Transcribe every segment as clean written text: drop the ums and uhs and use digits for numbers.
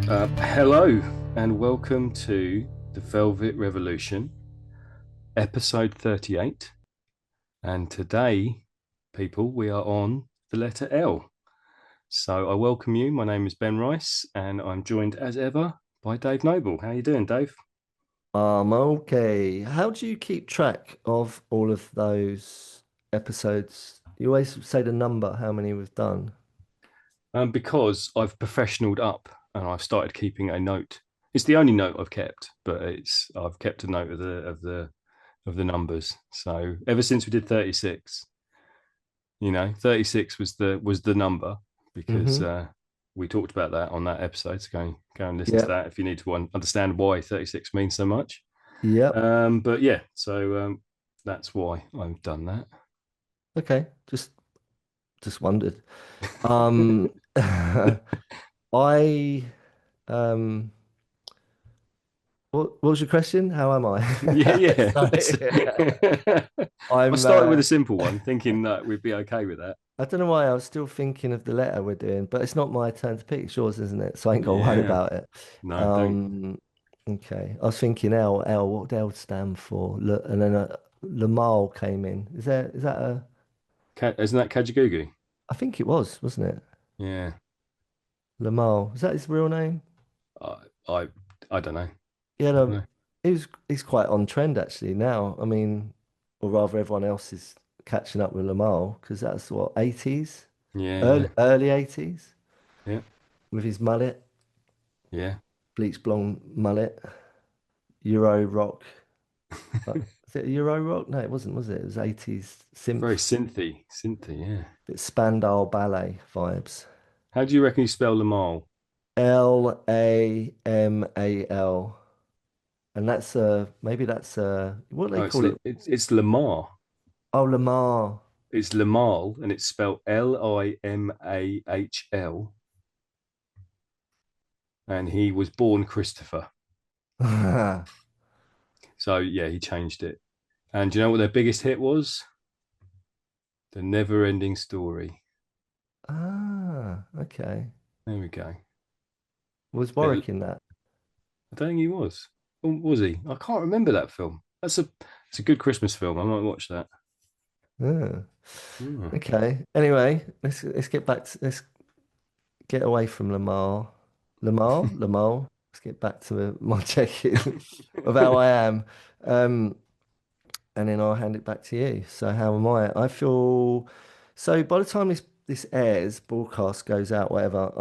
Hello and welcome to the Velvet Revolution, episode 38. And today, people, we are on the letter L. So I welcome you. My name is Ben Rice, and I'm joined as ever by Dave Noble. How you doing, Dave? Okay. How do you keep track of all of those episodes? You always say the number, how many we've done. Because I've professionaled up and I've started keeping a note. It's the only note I've kept, but I've kept a note of the numbers. So ever since we did 36, 36 was the number because Mm-hmm. we talked about that on that episode. So go and listen to Yep. that if you need to understand why 36 means so much. Yep. But yeah, so that's why I've done that. Okay. Just wondered. Um I um what was your question? How am Yeah, I? yeah. Sorry. I I'm started with a simple one, thinking that we'd be okay with that. I don't know why I was still thinking of the letter we're doing, but it's not my turn to pick. It's yours, isn't it? So I ain't got to worry Yeah, about it. no, don't. Um, okay. I was thinking L. What would L stand for? And then Lamal came in. Is that a? Isn't that Kajagoogoo? I think it was, wasn't it? Yeah, Lamal. Is that his real name? I, I, I don't know. Yeah, I don't no, know. he's quite on trend actually now. I mean, or rather, everyone else is catching up with Lamal because that's what 80s, Yeah, yeah, early 80s yeah, with his mullet, yeah. bleach blonde mullet. Euro rock. Is it Euro rock? No, it wasn't, was it? It was 80s Very synth, synthy. Yeah. bit Spandau ballet vibes. How do you reckon you spell Lamal? Lamal. And that's maybe that's what do they Oh, call it? It's it's Lamar. Oh, Lamar. It's Lamal, and it's spelled Limahl. And he was born Christopher. So yeah, he changed it. And do you know what their biggest hit was? The Never Ending Story. Ah, okay. There we go. Was Bit, Warwick in that? I don't think he was. Or was he? I can't remember that film. It's a good Christmas film. I might watch that. Yeah. Hmm. Okay. Anyway, let's get back to let's get away from Lamar. Lamar. Let's get back to my check-in of how I am. Um, and then I'll hand it back to you. So how am I? I feel so by the time this airs, broadcast goes out, whatever,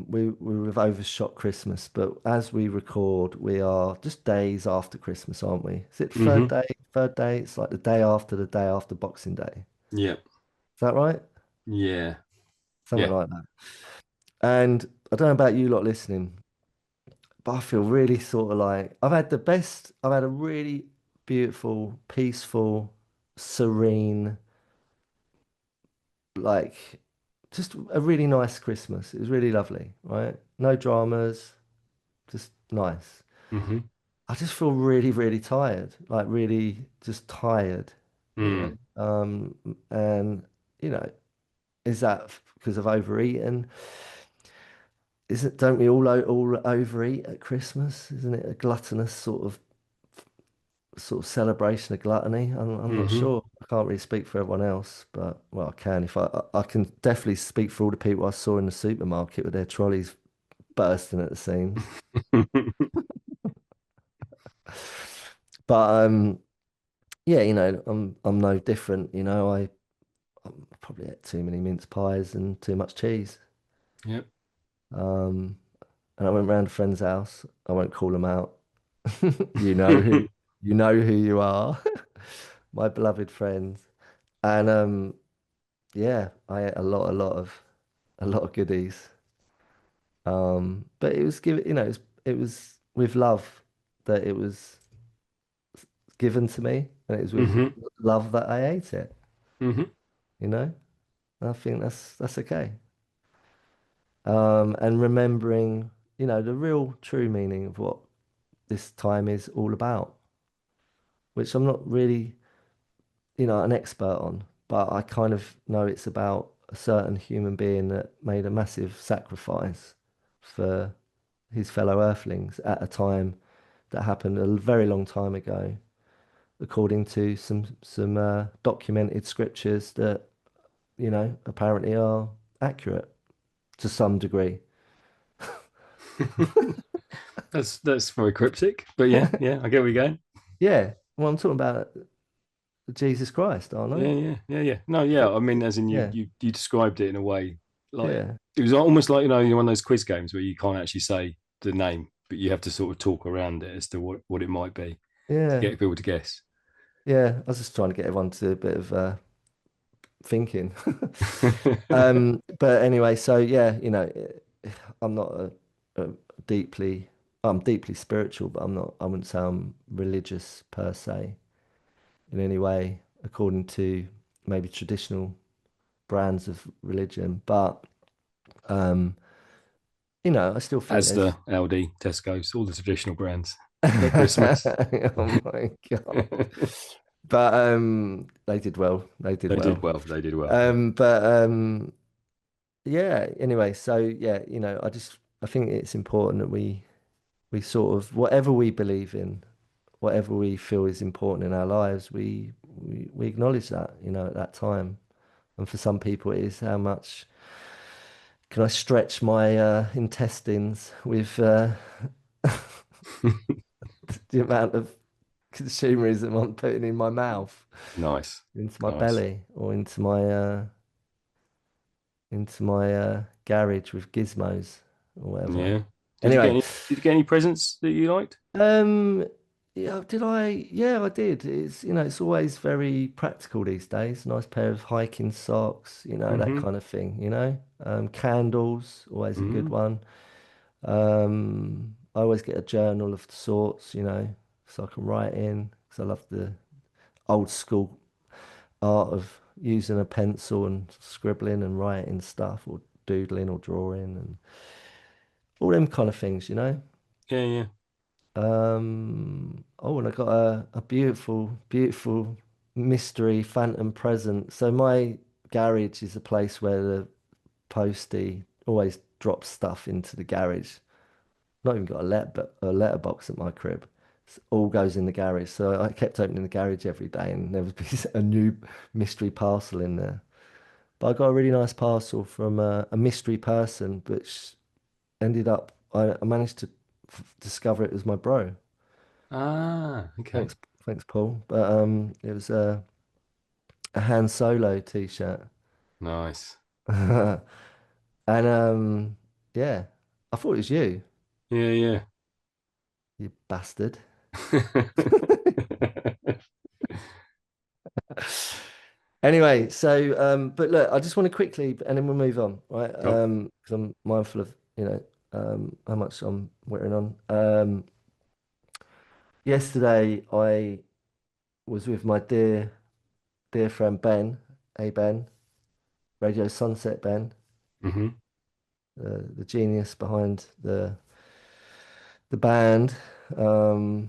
we've overshot Christmas, but as we record, we are just days after Christmas, aren't we? Is it third Hmm. day? Third day? It's like the day after Boxing Day. Yeah. Is that right? Yeah. Something Yeah. like that. And I don't know about you lot listening, but I feel really sort of like I've had a really beautiful, peaceful, serene, like just a really nice Christmas. It was really lovely, right? No dramas, just nice. Hmm. I just feel really, really tired, like really just tired, you Mm. know. And you know, is that because of overeating? Is it, don't we all overeat at Christmas? Isn't it a gluttonous sort of celebration of gluttony? I'm not Hmm. sure. I can't really speak for everyone else, but well, I can if I can definitely speak for all the people I saw in the supermarket with their trolleys bursting at the seams. But yeah, I'm no different. I probably ate too many mince pies and too much cheese. Yep. Um, and I went round a friend's house. I won't call them out. You know who you know who you are, my beloved friends. And yeah, I ate a lot of goodies. But it was given, it was with love that it was given to me, and it was with Hmm. love that I ate it, Hmm. you know? And I think that's okay. And remembering, the real true meaning of what this time is all about, which I'm not really, an expert on, but I kind of know it's about a certain human being that made a massive sacrifice for his fellow earthlings at a time that happened a very long time ago, according to some documented scriptures that, apparently are accurate to some degree. That's very cryptic, but yeah, yeah, I get where you're going. Yeah. Well, I'm talking about Jesus Christ, aren't I? Yeah, yeah, yeah, yeah. No, yeah. I mean, as in Yeah. you described it in a way like Yeah. it was almost like one of those quiz games where you can't actually say the name, but you have to sort of talk around it as to what it might be to Yeah. get people to guess. Yeah. I was just trying to get everyone to do a bit of thinking. But anyway, so yeah, I'm not a deeply, I'm deeply spiritual, but I wouldn't say I'm religious per se in any way, according to maybe traditional brands of religion. But, um, I still think Asda, there's, Aldi, Tesco's, all the traditional brands at Christmas. oh my God. They But they did well. They did did well. well. They did well. Yeah. But yeah, anyway, so yeah, I think it's important that we sort of whatever we believe in, whatever we feel is important in our lives, we acknowledge that, at that time. And for some people it is how much can I stretch my intestines with the amount of consumerism I'm putting in my mouth, Nice, into my nice. belly, or into my garage with gizmos or whatever. Yeah. Did you get Anyway, any? Did you get any presents that you liked? um, yeah, did I? Yeah, I did. It's always very practical these days. Nice pair of hiking socks, that Mm-hmm. kind of thing, Candles, always a good Mm-hmm. one. I always get a journal of sorts, so I can write in, because I love the old school art of using a pencil and scribbling and writing stuff, or doodling or drawing and all them kind of things. Yeah, yeah. Oh, and I got a beautiful, beautiful mystery phantom present. So my garage is a place where the postie always drops stuff into the garage. Not even got a letterbox at my crib. All goes in the garage. So I kept opening the garage every day, and there would be a new mystery parcel in there. But I got a really nice parcel from a mystery person, which ended up, I managed to discover it was my bro. Ah, okay. Thanks, thanks, Paul. But it was a Han Solo t-shirt. Nice. And yeah, I thought it was you, Yeah, yeah. you bastard. Anyway, so but look, I just want to quickly, and then we'll move on, right? Cool. Because I'm mindful of, how much I'm wearing on. Yesterday I was with my dear friend Ben, hey Ben, Radio Sunset Ben, Mm-hmm. the genius behind the band, the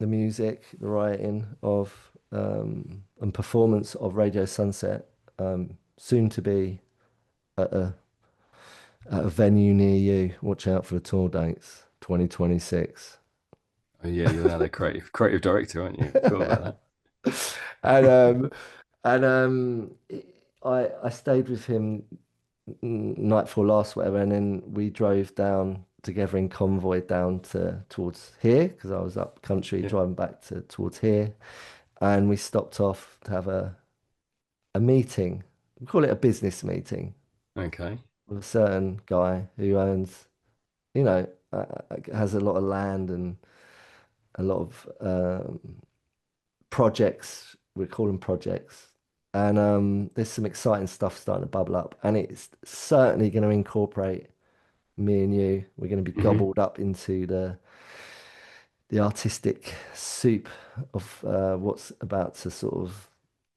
music, the writing of and performance of Radio Sunset, soon to be at a venue near you. Watch out for the tour dates, 2026. Oh, yeah, you're now the creative director, aren't you? Forgot about that. And I stayed with him night before last, whatever, and then we drove down together in convoy down to towards here, because I was up country Yeah. driving back to towards here, and we stopped off to have a meeting. We call it a business meeting Okay. with a certain guy who owns, has a lot of land and a lot of projects. We call them projects. And there's some exciting stuff starting to bubble up. And it's certainly going to incorporate me and you. We're going to be Mm-hmm. gobbled up into the artistic soup of what's about to sort of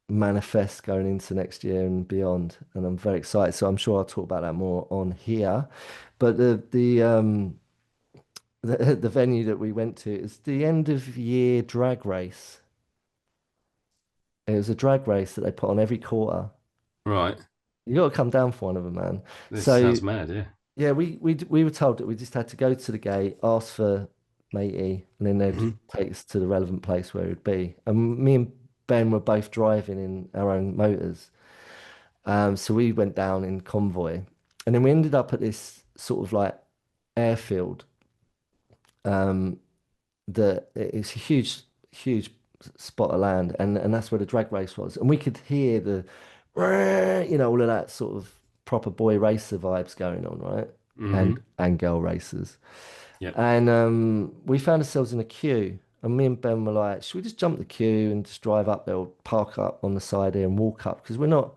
manifest going into next year and beyond. And I'm very excited. So I'm sure I'll talk about that more on here. But the venue that we went to is the end of year drag race. It was a drag race that they put on every quarter. Right. You got to come down for one of them, man. This So sounds mad, yeah. Yeah, we were told that we just had to go to the gate, ask for matey, and then they'd Hmm. take us to the relevant place where it'd be. And me and Ben were both driving in our own motors. So we went down in convoy, and then we ended up at this sort of like airfield. Um, that it's a huge spot of land, and that's where the drag race was. And we could hear the, all of that sort of proper boy racer vibes going on, right? Hmm. And girl racers. Yep. And we found ourselves in a queue. And me and Ben were like, should we just jump the queue and just drive up there or park up on the side here and walk up? Because we're not,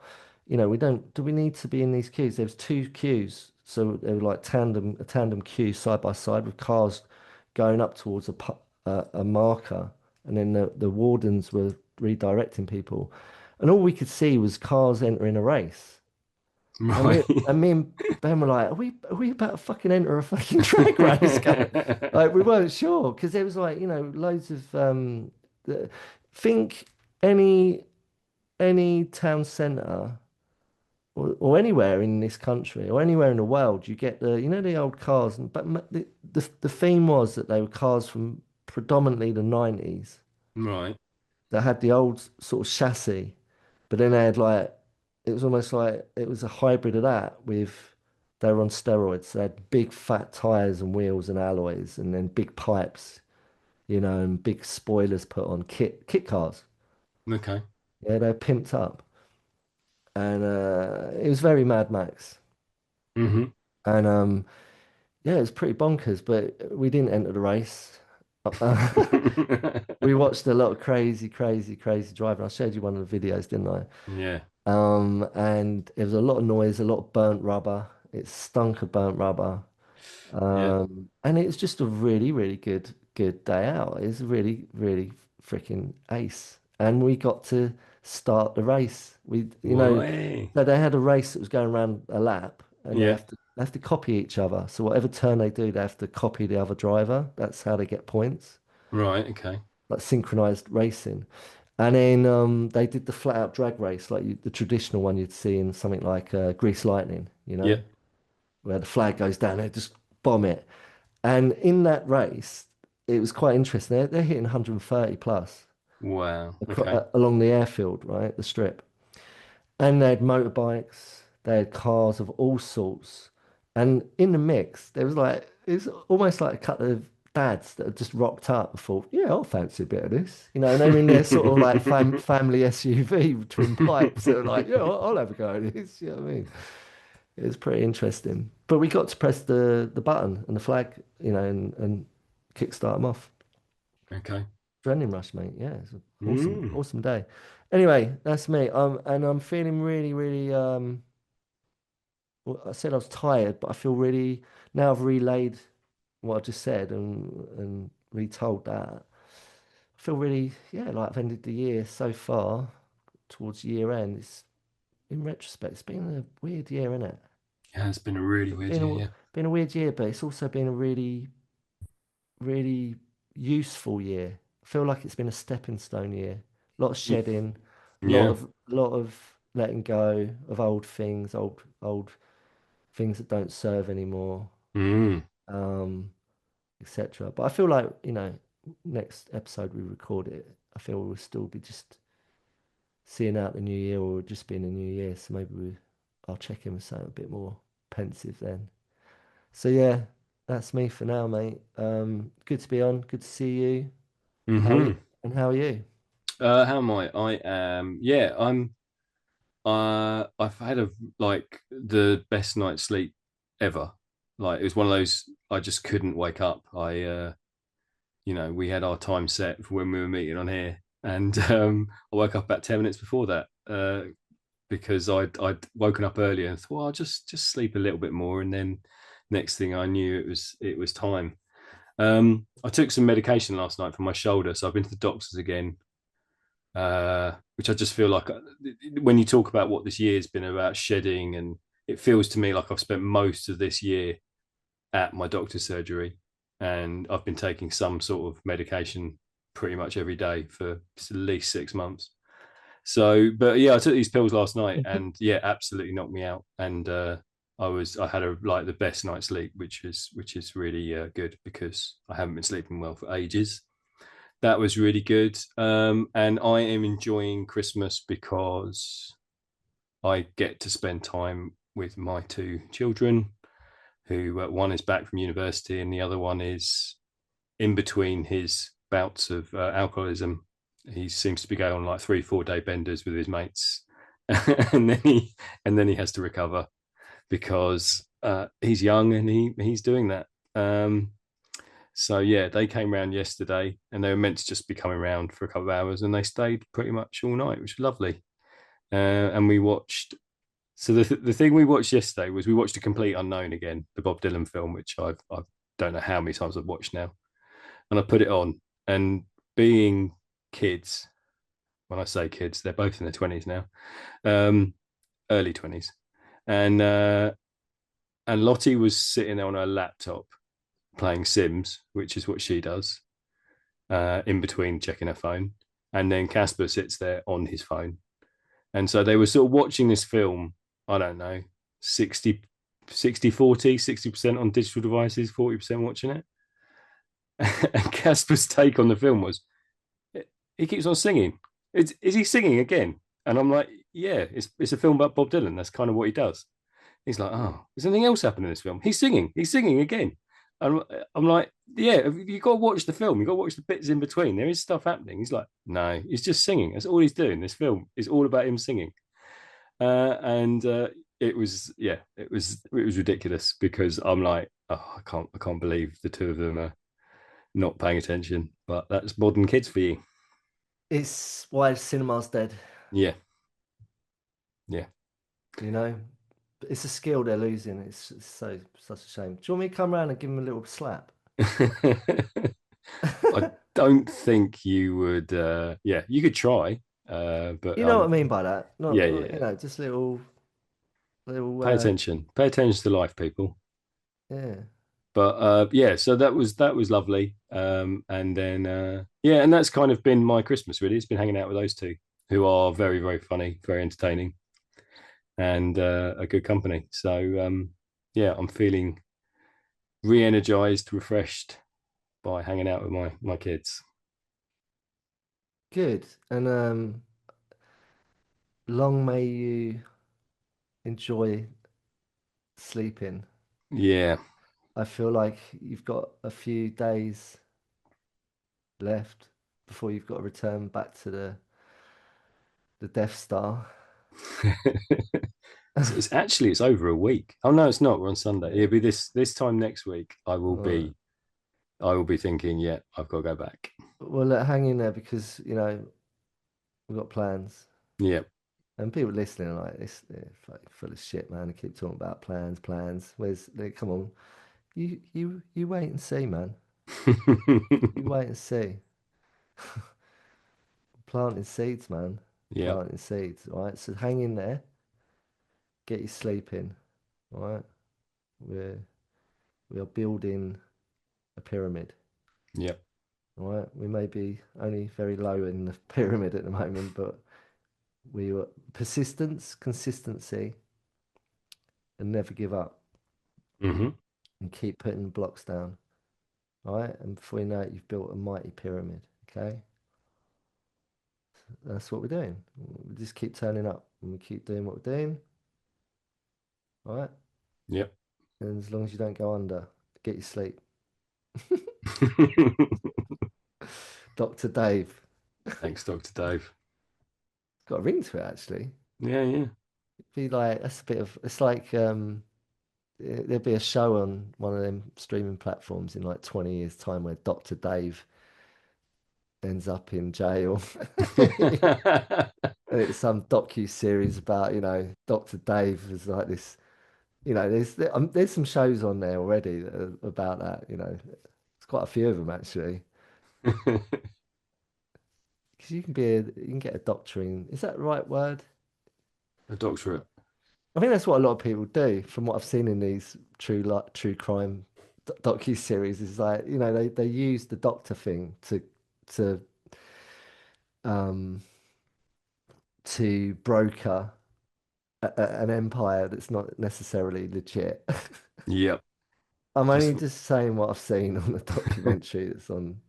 we don't, do we need to be in these queues? There was two queues. So they were like a tandem queue side by side with cars going up towards a marker. And then the wardens were redirecting people. And all we could see was cars entering a race. And Right. we and me and Ben were like, are we about to fucking enter a fucking drag race? Like we weren't sure because there was like, loads of the, think any any town centre or anywhere in this country or anywhere in the world, you get the old cars, and the theme was that they were cars from predominantly the 90s Right. that had the old sort of chassis, but then they had like it was almost like it was a hybrid of that with they were on steroids. They had big fat tires and wheels and alloys, and then big pipes, and big spoilers put on kit cars. Okay. Yeah, they're pimped up, and it was very Mad Max, Hmm. and yeah, it was pretty bonkers. But we didn't enter the race. We watched a lot of crazy driving. I showed you one of the videos, didn't I? Yeah. And there was a lot of noise, a lot of burnt rubber. It stunk of burnt rubber. Yeah. And it was just a really good day out. It was really freaking ace. And we got to start the race. Boy. So they had a race that was going around a lap, and Yeah. they have to copy each other. So whatever turn they do, they have to copy the other driver. That's how they get points, Right. Okay. like synchronized racing. And then they did the flat out drag race, like the traditional one you'd see in something like Grease Lightning, Yeah. where the flag goes down, they just bomb it. And in that race, it was quite interesting. They're hitting 130 plus Wow. Okay. along the airfield, right? The strip. And they had motorbikes, they had cars of all sorts. And in the mix, there was like, it's almost like a couple of dads that had just rocked up and thought, yeah, I'll fancy a bit of this. And they were in their sort of like family SUV with twin pipes. They were like, yeah, I'll have a go at this. You know what I mean? It was pretty interesting. But we got to press the button and the flag, and kickstart them off. Okay. Adrenaline rush, mate. Yeah, it's an Mm. awesome day. Anyway, that's me. And I'm feeling really. Well, I said I was tired, but I feel really now I've relayed what I just said and retold that. I feel really, yeah, like I've ended the year so far towards year end. It's in retrospect, it's been a weird year, isn't it? Yeah, it's been a really weird Been year. a Yeah. been a weird year, but it's also been a really useful year. I feel like it's been a stepping stone year. A lot of Y- shedding, Yeah. lot of letting go of old things, old things that don't serve anymore, Mm. um, etc. But I feel like, next episode we record it, I feel we'll still be just seeing out the new year or just being a new year. So maybe I'll check in with something a bit more pensive then. So yeah, that's me for now, mate. Good to be on. Good to see you. How are you? Hmm. And how are you? How am I? I am. Yeah. I'm. I've had like the best night's sleep ever. Like it was one of those. I just couldn't wake up. We had our time set for when we were meeting on here, and I woke up about 10 minutes before that. Because I'd woken up earlier and thought, well, I'll just sleep a little bit more, and then next thing I knew, it was time. I took some medication last night for my shoulder, so I've been to the doctors again, which I just feel like when you talk about what this year's been about shedding, and it feels to me like I've spent most of this year at my doctor's surgery, and I've been taking some sort of medication pretty much every day for at least 6 months. So, but yeah, I took these pills last night, and yeah, absolutely knocked me out. And I had a like the best night's sleep, which is really good because I haven't been sleeping well for ages. That was really good. And I am enjoying Christmas because I get to spend time with my two children, who one is back from university and the other one is in between his bouts of alcoholism. He seems to be going on like 3 4 day benders with his mates, and then he has to recover because he's young and he's doing that. So yeah, they came around yesterday and they were meant to just be coming around for a couple of hours, and they stayed pretty much all night, which was lovely. And we watched. So the thing we watched yesterday was we watched A Complete Unknown again, the Bob Dylan film, which I don't know how many times I've watched now. And I put it on, and being kids, when I say kids, they're both in their 20s now, um, early 20s, and Lottie was sitting there on her laptop playing Sims, which is what she does, in between checking her phone. And then Casper sits there on his phone. And so they were sort of watching this film, I don't know, 60 40 60% on digital devices, 40% watching it. And Casper's take on the film was, he keeps on singing. Is he singing again? And I'm like, yeah, it's a film about Bob Dylan. That's kind of what he does. He's like, oh, there's anything else happening in this film? He's singing again. And I'm like, yeah, you got to watch the film. You got to watch the bits in between. There is stuff happening. He's like, no, he's just singing. That's all he's doing. This film is all about him singing. And it was, yeah, it was ridiculous because I'm like, oh, I can't believe the two of them are not paying attention. But that's modern kids for you. It's why cinema's dead, Yeah, yeah. you know? It's a skill they're losing. It's so such a shame. Do you want me to come around and give them a little slap? I don't think you would. Yeah, you could try, but You know what I mean by that? yeah, Not, yeah. you know, just little, Pay attention. Pay attention to life, people. yeah. But yeah, so that was lovely. And then yeah, and that's kind of been my Christmas. Really, it's been hanging out with those two, who are very very funny, very entertaining, and a good company. So yeah, I'm feeling re-energized, refreshed by hanging out with my kids. Good. And long may you enjoy sleeping. Yeah. I feel like you've got a few days left before you've got to return back to the Death Star. It's actually it's over a week. Oh no, it's not. We're on Sunday. Yeah. It'll be this time next week. I will All right. be I will be thinking, yeah, I've got to go back. Well, look, hang in there because, we've got plans. Yeah. And people listening are like this, they're full of shit, man. They keep talking about plans, plans. Come on, you wait and see, man. You wait and see. Planting seeds, man. Yeah. Planting seeds. All right. So hang in there. Get your sleep in. All right. We're we are building a pyramid. Yeah. All right. We may be only very low in the pyramid at the moment, but we were persistence, consistency, and never give up Hmm. and keep putting blocks down. All right. And before you know it, you've built a mighty pyramid. Okay. That's what we're doing. We just keep turning up and we keep doing what we're doing. All right. Yeah. And as long as you don't go under, get your sleep. Dr. Dave. Thanks, Dr. Dave. Got a ring to it actually. Yeah, yeah. Be like that's a bit of it's like there'll be a show on one of them streaming platforms in like 20 years time where Dr. Dave ends up in jail. And it's some docu-series about, Dr. Dave is like this, there's some shows on there already that are about that. It's quite a few of them actually. Because you can get a doctoring. Is that the right word? A doctorate. I think that's what a lot of people do from what I've seen in these true crime docu-series is like, they use the doctor thing to um to broker an empire that's not necessarily legit. Yep. I'm Just only just saying what I've seen on the documentary that's on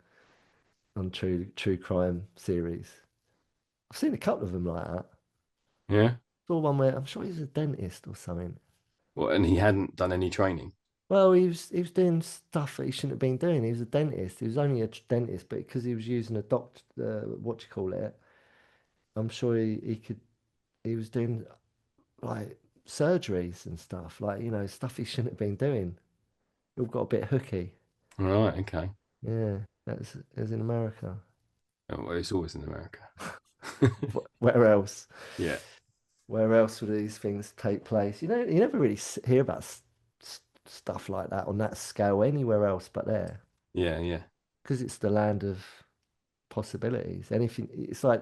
true crime series. I've seen a couple of them like that. yeah. Saw one where I'm sure he's a dentist or something. Well, and he hadn't done any training. Well, he was doing stuff that he shouldn't have been doing. He was a dentist. He was only a dentist, but because he was using a doctor, what do you call it? I'm sure he could. He was doing like surgeries and stuff, like stuff he shouldn't have been doing. It all got a bit hooky. Right. Okay. Yeah, that's it was in America. Oh, well, it's always in America. Where else? Yeah. Where else would these things take place? You never really hear about stuff like that on that scale anywhere else but there, Yeah. Yeah. because it's the land of possibilities. Anything, it's like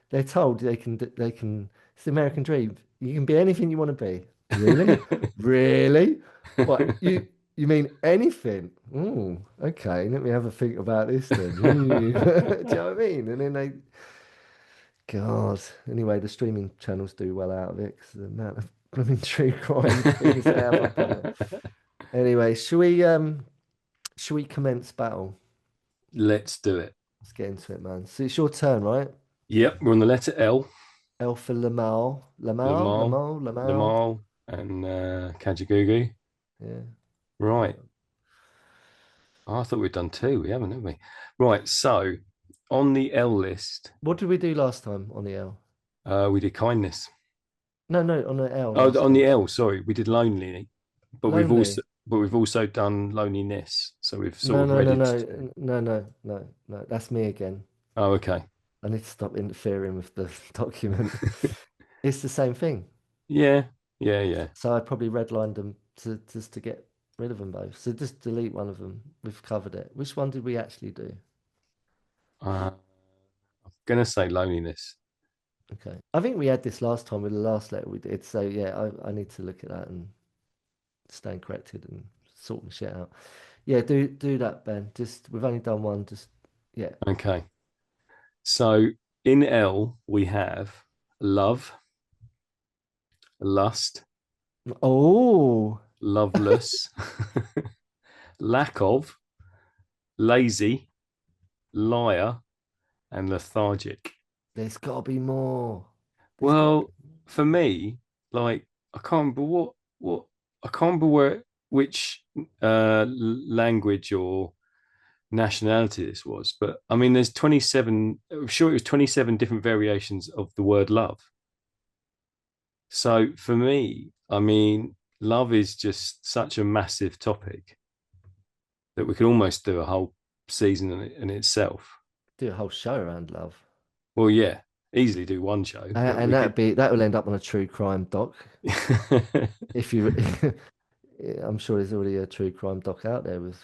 they're told they can. It's the American dream. You can be anything you want to be. Really, really? What you mean anything? Oh, okay. Let me have a think about this then. Do you know what I mean? And then God. Anyway, the streaming channels do well out of it because the amount of blooming true crime things they have up on it. Anyway, should we commence battle? Let's do it. Let's get into it, man. So it's your turn, right? Yep. We're on the letter L. L for Lamal. Lamal? Lamal, Lamal? Lamal? Lamal, and Kajagoogoo. Yeah. Right. Oh, I thought we'd done two. We haven't, have we? Right. So on the L list, What did we do last time on the L? we did kindness. No, no, on the L Oh, last on time. the L, sorry, we did lonely, but we've also Lonely. done loneliness. So we've No, sort of no, read no, into no, two. no, no, no, no. That's me again. Oh, okay. I need to stop interfering with the document. It's the same thing. Yeah, yeah, yeah. So I probably redlined them to just to get rid of them both. So just delete one of them. We've covered it. Which one did we actually do? I'm gonna say loneliness. Okay. I think we had this last time with the last letter we did. So yeah, I need to look at that and stand corrected and sorting shit out. Yeah, do that, Ben. Just we've only done one. Just yeah. Okay. So in L we have love, lust, Oh, loveless, lack of, lazy, liar, and lethargic. there's got to be more. There's got to Well, be. for me, like I can't remember what I can't remember where which language or nationality this was, but I mean, there's 27. I'm sure it was 27 different variations of the word love. So for me, I mean, love is just such a massive topic that we could almost do a whole season in itself. Do a whole show around love, Well, yeah, easily do one show, but and we could. that will end up on a true crime doc. If you, I'm sure there's already a true crime doc out there with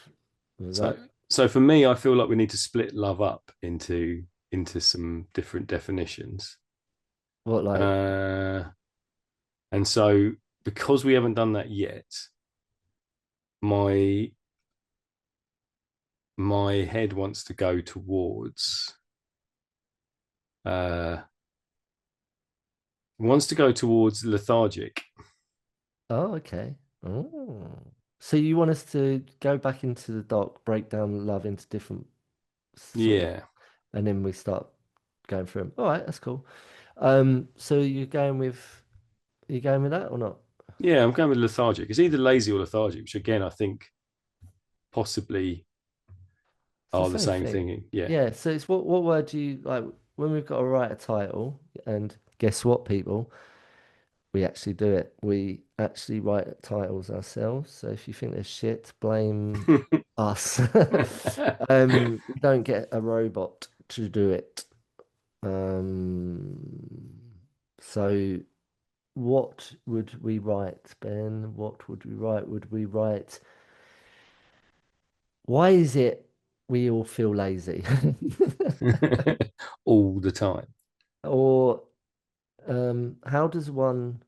so that. so for me, I feel like we need to split love up into some different definitions. What like? Uh, and so because we haven't done that yet, my my head wants to go uh towards lethargic. Oh, okay. Oh. So you want us to go back into the doc, break down love into different sort of, Yeah. and then we start going through them. All right, that's cool. So you going with that or not? Yeah, I'm going with lethargic. It's either lazy or lethargic, which again I think possibly It's the are the same same thing. thing. Yeah. Yeah. So it's what word do you like when we've got to write a title? And guess what, people? We actually do it. We actually write titles ourselves. So if you think they're shit, blame us. We don't get a robot to do it. So what would we write, Ben? What would we write? Would we write, why is it we all feel lazy? All the time. Or how does one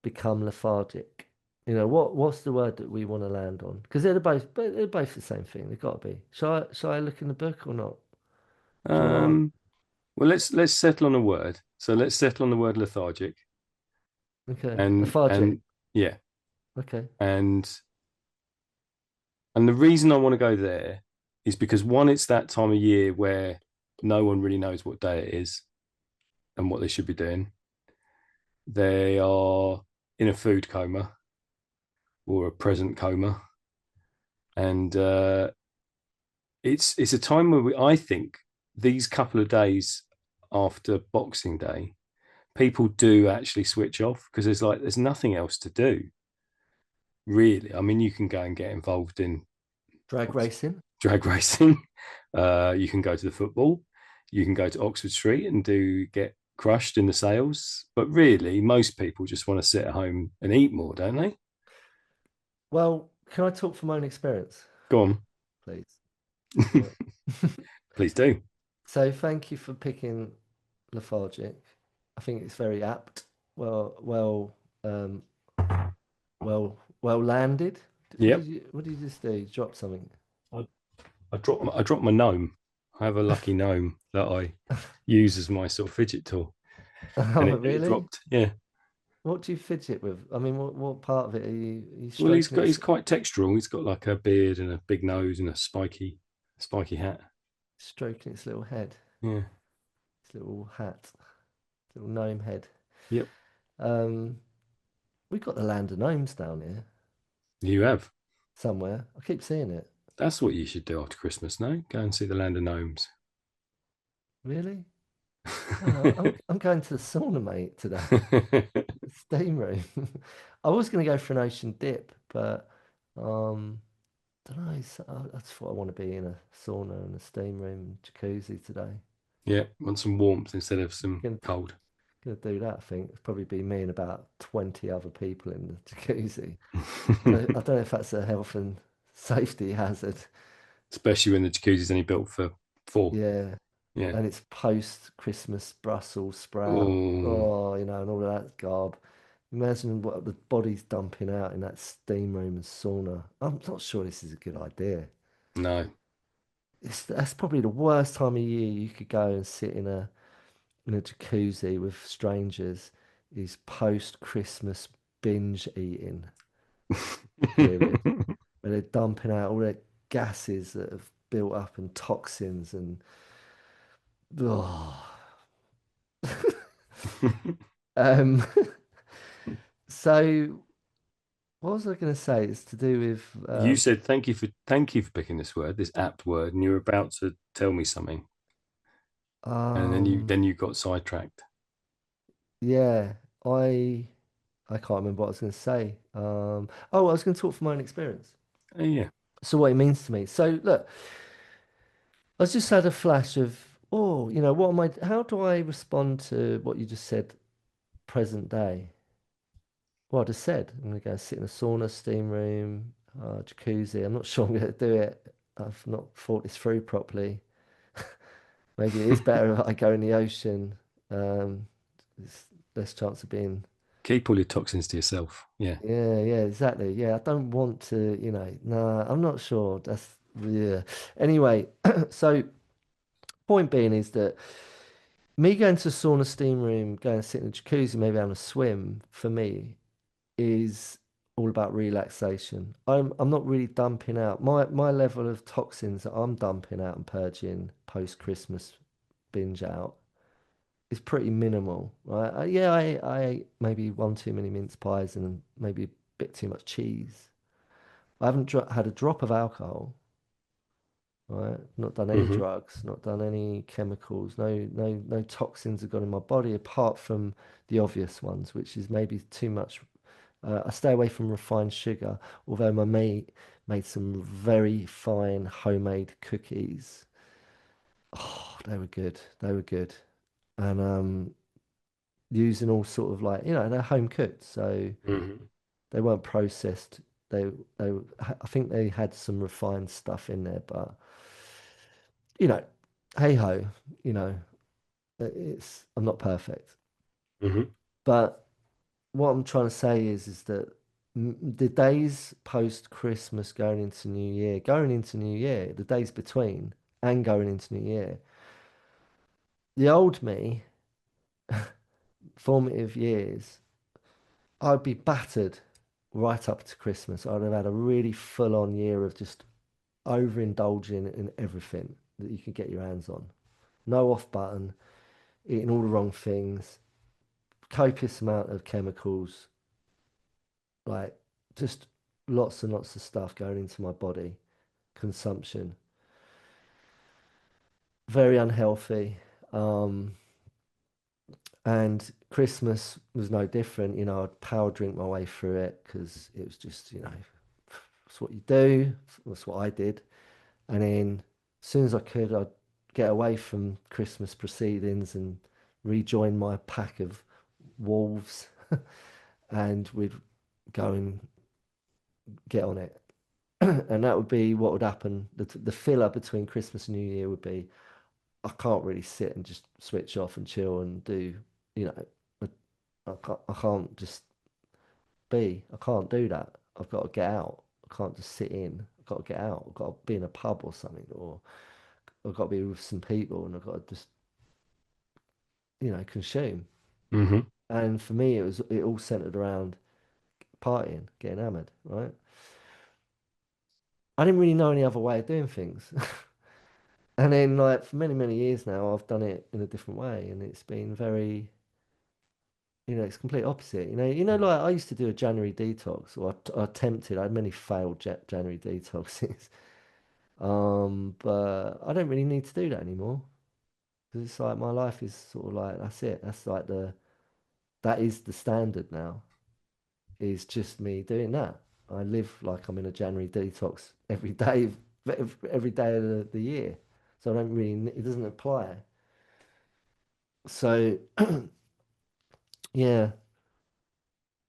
become lethargic? What's the word that we want to land on? Because they're both the same thing. They've got to be. Shall I look in the book or not? Do you want Well, let's settle on a word. So let's settle on the word lethargic. Okay. and Lethargic. yeah, Okay. and the reason I want to go there is because one, it's that time of year where no one really knows what day it is and what they should be doing. They are in a food coma or a present coma, and it's a time where I think these couple of days after Boxing Day, people do actually switch off because there's nothing else to do really. I mean, you can go and get involved in Drag racing. drag racing. You can go to the football. You can go to Oxford Street and do get crushed in the sales. But really, most people just want to sit at home and eat more, don't they? Well, can I talk from my own experience, Go on, please? Yeah. please do. So thank you for picking lethargic. I think it's very apt. Well, um, well landed. Yep. What did you just do? You dropped something. I, I dropped my gnome. I have a lucky gnome that I use as my sort of fidget tool, and Oh, it really? dropped. Yeah. What do you fidget with? I mean, what part of it are you Well, stroking he's its quite textural. He's got like a beard and a big nose and a spiky hat. stroking its little head, Yeah. its little hat, little gnome head? Yep. Um, we've got the land of gnomes down here You have. somewhere. I keep seeing it. That's what you should do after Christmas. No, go and see the land of gnomes. Really? No, I'm going to the sauna, mate, today. Steam room. I was going to go for an ocean dip, but don't know. I just thought I want to be in a sauna and a steam room, jacuzzi today. Yeah, want some warmth instead of some Gonna cold. gonna do that. I think it'd probably be me and about 20 other people in the jacuzzi. I don't know if that's a health and safety hazard. Especially when the jacuzzi's only built for four. Yeah, Yeah. and it's post Christmas Brussels sprout. Oh Oh, and all of that garb. Imagine what the body's dumping out in that steam room and sauna. I'm not sure this is a good idea. no. That's probably the worst time of year you could go and sit in a jacuzzi with strangers is post Christmas binge eating period where they're dumping out all their gases that have built up and toxins and oh. Um, so what was I going to say? It's to do with You said thank you for picking this word, this apt word, and you were about to tell me something, and um then you got sidetracked. yeah, I can't remember what I was going to say. Oh, I was going to talk from my own experience. Yeah. So what it means to me. So look, I just had a flash of, oh, what am I, how do I respond to what you just said, present day? Well, I just said, I'm going to go sit in a sauna, steam room, jacuzzi. I'm not sure I'm going to do it. I've not thought this through properly. Maybe it is better if I go in the ocean. Um, there's less chance of being. Keep all your toxins to yourself. Yeah. Yeah, exactly. Yeah, I don't want to, nah, I'm not sure. Yeah. Anyway, so point being is that me going to a sauna steam room, going to sit in a jacuzzi, maybe having a swim, for me is all about relaxation. I'm not really dumping out my level of toxins that I'm dumping out and purging post Christmas binge out is pretty minimal, right? Yeah, I ate maybe one too many mince pies and maybe a bit too much cheese. I haven't had a drop of alcohol, right? Not done any Hmm. drugs, not done any chemicals. No toxins have gone in my body apart from the obvious ones, which is maybe too much. I stay away from refined sugar, although my mate made some very fine homemade cookies. Oh, they were good. They were good. And using all sort of like, they're home cooked, so Hmm. they weren't processed. They I think they had some refined stuff in there, but you know, hey ho, you know, it's I'm not perfect. Hmm. But what I'm trying to say is that the days post Christmas going into New Year, the days between and going into New Year, the old me, formative years, I'd be battered right up to Christmas. I'd have had a really full-on year of just overindulging in everything that you can get your hands on. No off button, eating all the wrong things, copious amount of chemicals, like just lots and lots of stuff going into my body, consumption. Very unhealthy. Um, and Christmas was no different. I'd power drink my way through it because it was just, it's what you do. That's what I did. And then as soon as I could, I'd get away from Christmas proceedings and rejoin my pack of wolves, and we'd go and get on it. And that would be what would happen. The filler between Christmas and New Year would be I can't really sit and just switch off and chill and do, you know, I can't just be. I can't do that. I've got to get out. I can't just sit in. I've got to get out. I've got to be in a pub or something, or I've got to be with some people, and I've got to just, consume. Hmm. And for me, it all centered around partying, getting hammered, right? I didn't really know any other way of doing things. And then, like, for many, many years now, I've done it in a different way, and it's been very, it's complete opposite. Like I used to do a January detox, or I attempted. I had many failed January detoxes. But I don't really need to do that anymore because it's like my life is sort of like that's it. That is the standard now. Is just me doing that. I live like I'm in a January detox every day, every day of the year. So I don't really, it doesn't apply. So yeah,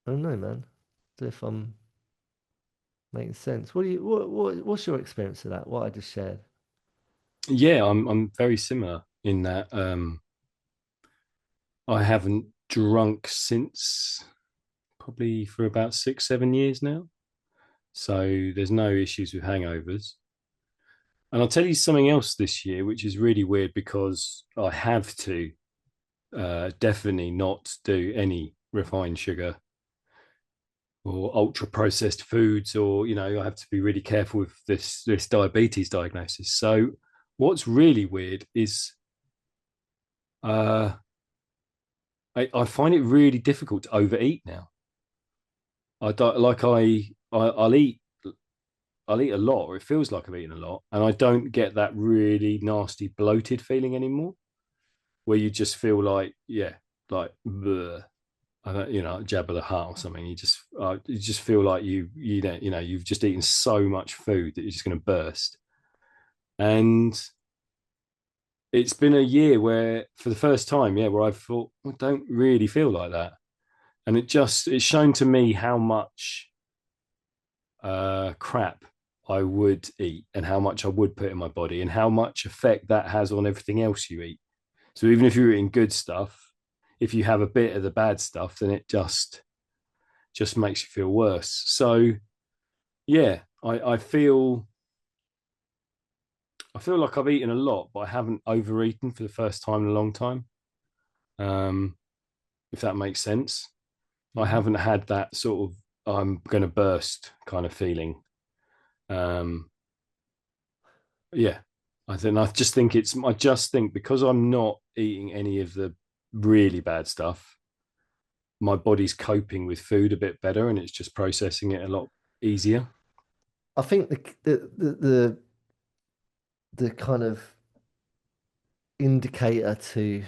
I don't know, man. As if I'm making sense. What's your experience of that? What I just shared. Yeah, I'm very similar in that I haven't drunk since probably for about 6, 7 years now. So there's no issues with hangovers. And I'll tell you something else this year, which is really weird because I have to definitely not do any refined sugar or ultra processed foods, or I have to be really careful with this diabetes diagnosis. So what's really weird is uh, I find it really difficult to overeat now. I don't like I'll eat a lot, or it feels like I've eaten a lot, and I don't get that really nasty bloated feeling anymore, where you just feel like, yeah, like bleh. I don't, Jabba the Hutt or something. You just feel like you've just eaten so much food that you're just going to burst. And it's been a year where, for the first time, yeah, where I've thought I don't really feel like that, and it's shown to me how much crap I would eat and how much I would put in my body and how much effect that has on everything else you eat. So even if you're eating good stuff, if you have a bit of the bad stuff, then it just makes you feel worse. So yeah, I feel like I've eaten a lot, but I haven't overeaten for the first time in a long time. Um, if that makes sense. I Hmm. haven't had that sort of I'm gonna burst kind of feeling. Um, yeah, I just think because I'm not eating any of the really bad stuff, my body's coping with food a bit better and it's just processing it a lot easier. I think the kind of indicator to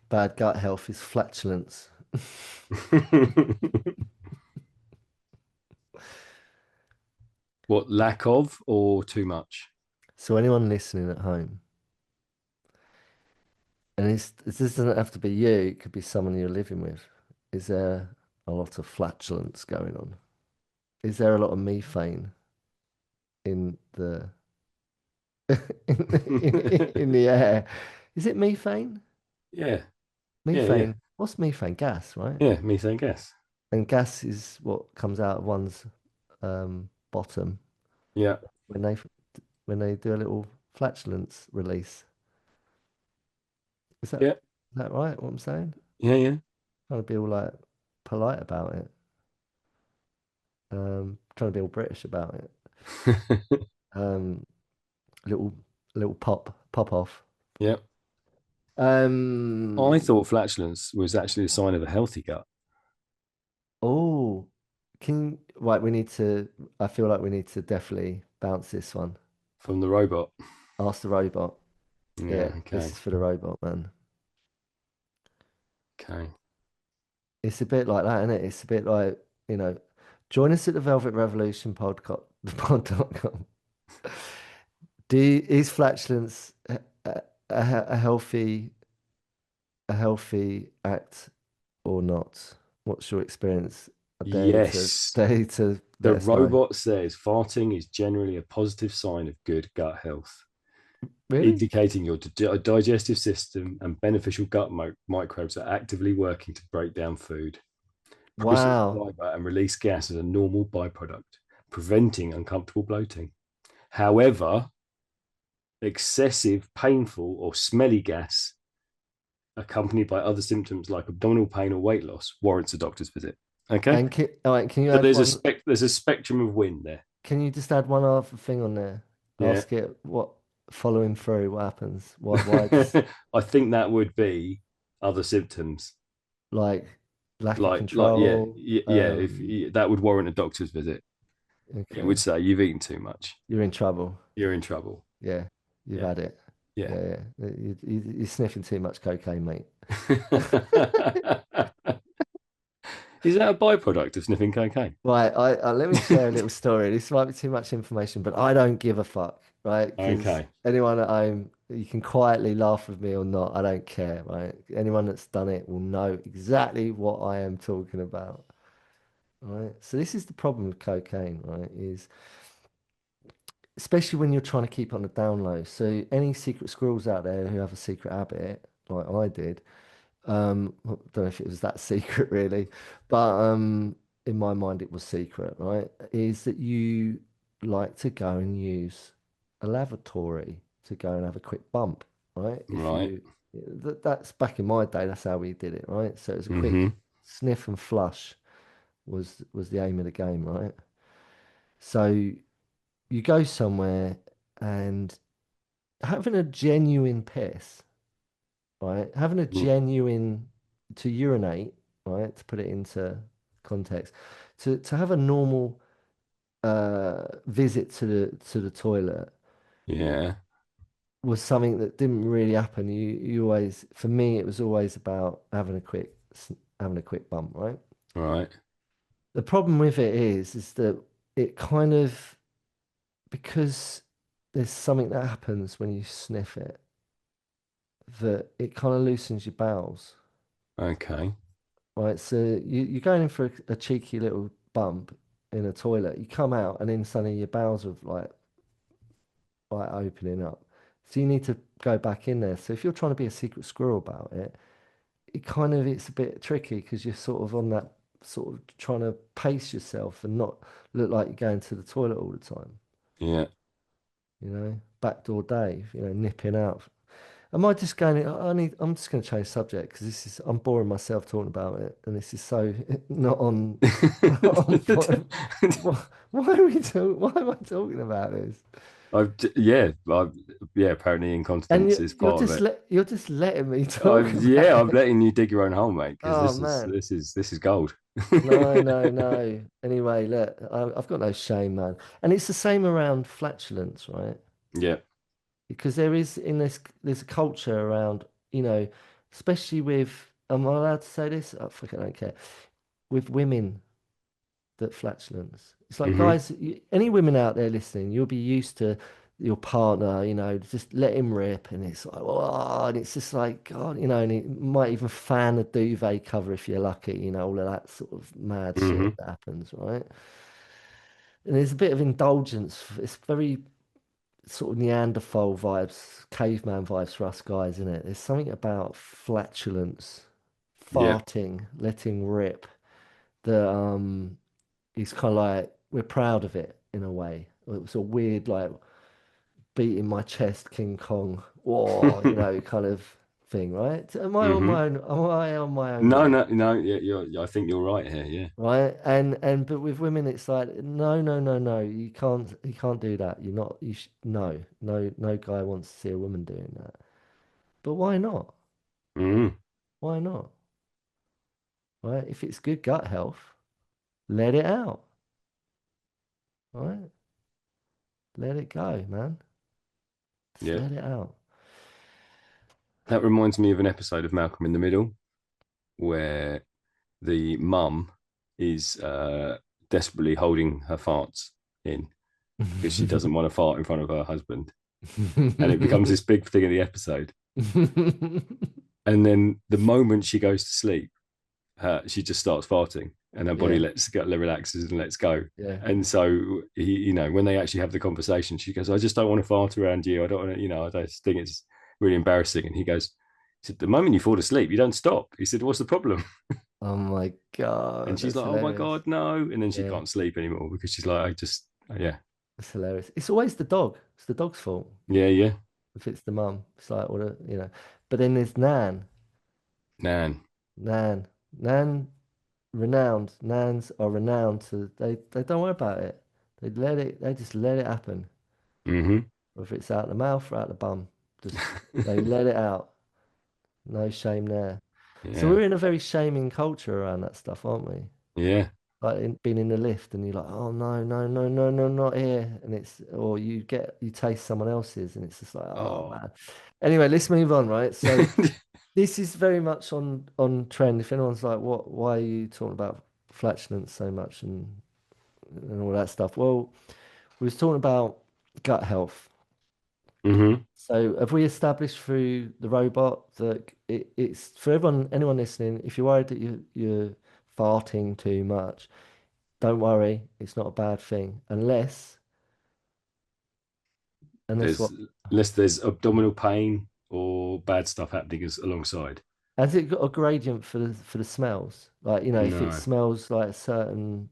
bad gut health is flatulence. What, lack of or too much? So anyone listening at home, and this doesn't have to be you, it could be someone you're living with. Is there a lot of flatulence going on? Is there a lot of methane in the in the air? Is it methane? Yeah, yeah, yeah, Methane. What's methane? Gas, right? yeah. Methane gas. And gas is what comes out of one's bottom Yeah, when they do a little flatulence release. Is that yeah, is that right? What I'm saying? yeah, yeah. Trying to be all like polite about it. Trying to be all British about it. Um, little little pop off. Yeah. I Um, thought flatulence was actually a sign of a healthy gut oh, right, we need to, I feel like we need to definitely bounce this one. from the robot. Ask the robot. Yeah. Yeah, this Okay. is for the robot, man. Okay. It's a bit like that, isn't it? It's a bit like, you know, join us at the Velvet Revolution podcast, the pod.com. Is flatulence a healthy act or not? What's your experience? I Yes. dare you to The let us know. robot says farting is generally a positive sign of good gut health, Really? indicating your digestive system and beneficial gut microbes are actively working to break down food, process Wow. fiber, and release gas as a normal byproduct, preventing uncomfortable bloating. However, excessive, painful, or smelly gas, accompanied by other symptoms like abdominal pain or weight loss, warrants a doctor's visit. Okay, All right, can you so add one? there's a spectrum of win there. Can you just add one other thing on there? Yeah, Ask it what following through, what happens? Why does I think that would be other symptoms like lack of like control? yeah. If that would warrant a doctor's visit, it would Okay, say you've eaten too much, you're in trouble. you're in trouble. Yeah, you've Yeah, had it. yeah. Yeah, yeah. You're sniffing too much cocaine, mate. Is that a byproduct of sniffing cocaine? Right, let me share a little story. This might be too much information, but I don't give a fuck, right? Because Okay, anyone at home, you can quietly laugh with me or not, I don't care, right? Anyone that's done it will know exactly what I am talking about, right? So this is the problem with cocaine, right? Is especially when you're trying to keep on the down low. So any secret squirrels out there who have a secret habit, like I did, I don't know if it was that secret really, but in my mind it was secret, right? Is that you like to go and use a lavatory to go and have a quick bump, right? If right. you that's back in my day, that's how we did it, right? So it was a quick Mm-hmm. sniff and flush was the aim of the game, right? So you go somewhere and having a genuine piss, right? Having a genuine to urinate, right? To put it into context, to have a normal visit to the toilet Yeah, was something that didn't really happen. You always, for me, it was always about having a quick bump, right? right. The problem with it is that it kind of because there's something that happens when you sniff it that it kind of loosens your bowels. Okay. Right, so you're going in for a cheeky little bump in a toilet. You come out, and then suddenly your bowels are like opening up. So you need to go back in there. So if you're trying to be a secret squirrel about it, it's a bit tricky because you're sort of on that sort of trying to pace yourself and not look like you're going to the toilet all the time. Yeah. Backdoor Dave, nipping out. Am I just going? I'm just going to change subject because I'm boring myself talking about it, and this is so not on. Not on point. Why are we talking? Why am I talking about this? Yeah. Apparently, And incontinence is part of it. you're just letting me talk Yeah, about I'm it. letting you dig your own hole, mate, because Oh man, this is gold. no, no, no. Anyway, look, I've got no shame, man, and it's the same around flatulence, right? Yeah. Because there is in this there's a culture around, you know, especially with. Am I allowed to say this? I fucking don't care. With women that flatulence. It's like, Hmm. guys, any women out there listening, you'll be used to your partner, just let him rip, and it's like, oh, and it's just like, God, and it might even fan a duvet cover if you're lucky, all of that sort of mad shit Hmm. that happens, right? And there's a bit of indulgence. It's very sort of Neanderthal vibes, caveman vibes for us guys, isn't it? There's something about flatulence, Yeah. farting, letting rip that it's kind of like we're proud of it in a way. It was a weird like beating my chest, King Kong, or kind of thing, right? Am I on Mm-hmm. my own? Am I on my own No, here? no, no. Yeah, I think you're right here. Yeah. Right? But with women, it's like no, no, no, no. You can't do that. You're not. No, no, no guy wants to see a woman doing that. But why not? Mm, Why not? Right? If it's good gut health, let it out. Right? Let it go, man. Just yeah. let it out. That reminds me of an episode of Malcolm in the Middle where the mum is desperately holding her farts in because she doesn't want to fart in front of her husband. And it becomes this big thing in the episode. And then the moment she goes to sleep, she just starts farting and her body Yeah, lets go, relaxes and lets go. yeah. And so when they actually have the conversation, she goes, "I just don't want to fart around you. I don't want to, I just think it's really embarrassing." And he said, "The moment you fall asleep, you don't stop." He said, "What's the problem?" Oh my And God, she's that's like, "Oh my hilarious. God, no." And then she Yeah, can't sleep anymore because she's like, "I just, yeah, that's hilarious. It's always the dog. It's the dog's fault yeah, yeah, if it's the mum. It's like, what a. But then there's Nan. Nan." Nan, renowned. Nans are renowned to, they don't worry about it. They just let it happen. Mm-hmm. Whether it's out the mouth or out the bum. Just, they let it out. No shame there. So Yeah, we're in a very shaming culture around that stuff, aren't we? yeah. Like being in the lift and you're like, oh no, no, no, no, no, not here. And or you taste someone else's and it's just like, oh Oh. man. Anyway, let's move on, right? So this is very much on trend. If anyone's like, why are you talking about flatulence so much and all that stuff? Well, we was talking about gut health. Mm-hmm. So have we established through the robot that it's for anyone listening, if you're worried that you're farting too much, don't worry, it's not a bad thing unless There's what Unless there's abdominal pain or bad stuff happening alongside. has it got a gradient for the smells? Like, if it No. smells like a certain,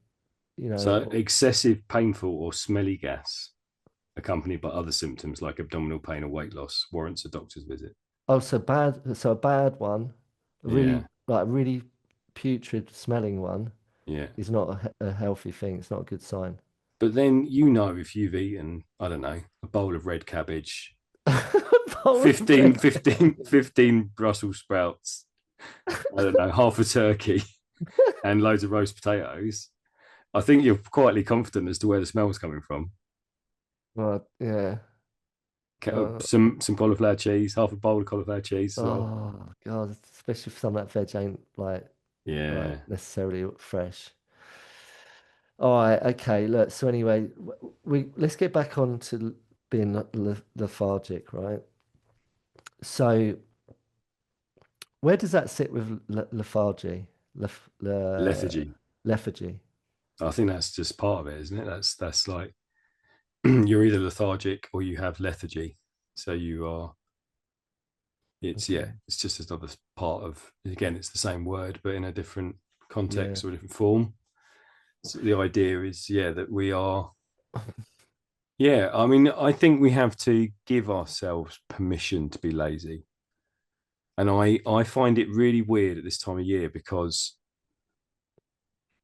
So or, excessive painful or smelly gas accompanied by other symptoms like abdominal pain or weight loss warrants a doctor's visit. oh, so a bad one, Yeah. a really putrid smelling one Yeah. is not a healthy thing. It's not a good sign. But then if you've eaten, I don't know, a bowl of red cabbage, Bowl of 15, red 15, cabbage. 15 Brussels sprouts, I don't know, half a turkey and loads of roast potatoes, I think you're quietly confident as to where the smell's coming from. Well, yeah. Uh, Some cauliflower cheese, half a bowl of cauliflower cheese as well. oh God, especially if some of that veg ain't like Yeah. necessarily fresh. All right, okay. Look, so anyway, we let's get back on to being lethargic, right? So where does that sit with lethargy? Lethargy. Lethargy. I think that's just part of it, isn't it? That's like you're either lethargic or you have lethargy. So you are. Okay. It's just another part of. Again, it's the same word, but in a different Yeah. context or a different form. So the idea is, that we are. Yeah, I mean, I think we have to give ourselves permission to be lazy, and I find it really weird at this time of year because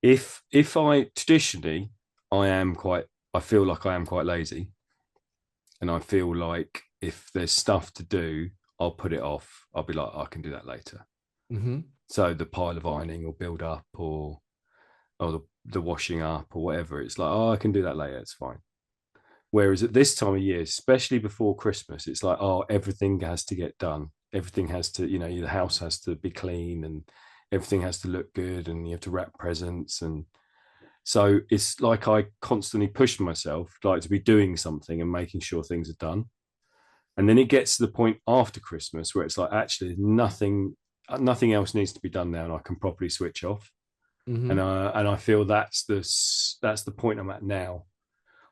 if I traditionally I feel like I am quite lazy, and I feel like if there's stuff to do, I'll put it off. I'll be like, I can do that later. Mm-hmm. So the pile of ironing will build up, or the washing up, or whatever. It's like, oh, I can do that later. It's fine. Whereas at this time of year, especially before Christmas, it's like, oh, everything has to get done. Everything has to, the house has to be clean and everything has to look good, and you have to wrap presents. And so it's like I constantly push myself, like to be doing something and making sure things are done. And then it gets to the point after Christmas where it's like, actually, nothing else needs to be done now, and I can properly switch off. Mm-hmm. And I feel that's the point I'm at now.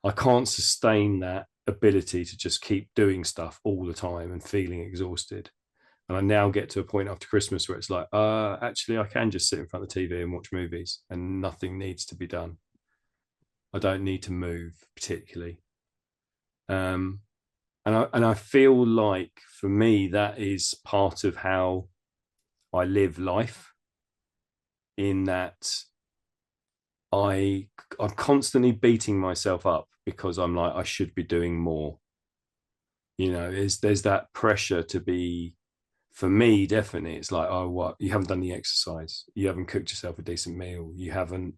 I can't sustain that ability to just keep doing stuff all the time and feeling exhausted. And I now get to a point after Christmas where it's like, actually, I can just sit in front of the TV and watch movies, and nothing needs to be done. I don't need to move particularly. Um, And I feel like for me that is part of how I live life. In that I I'm constantly beating myself up because I'm like I should be doing more. There's that pressure to be. For me, definitely, it's like, oh, what, you haven't done the exercise, you haven't cooked yourself a decent meal, you haven't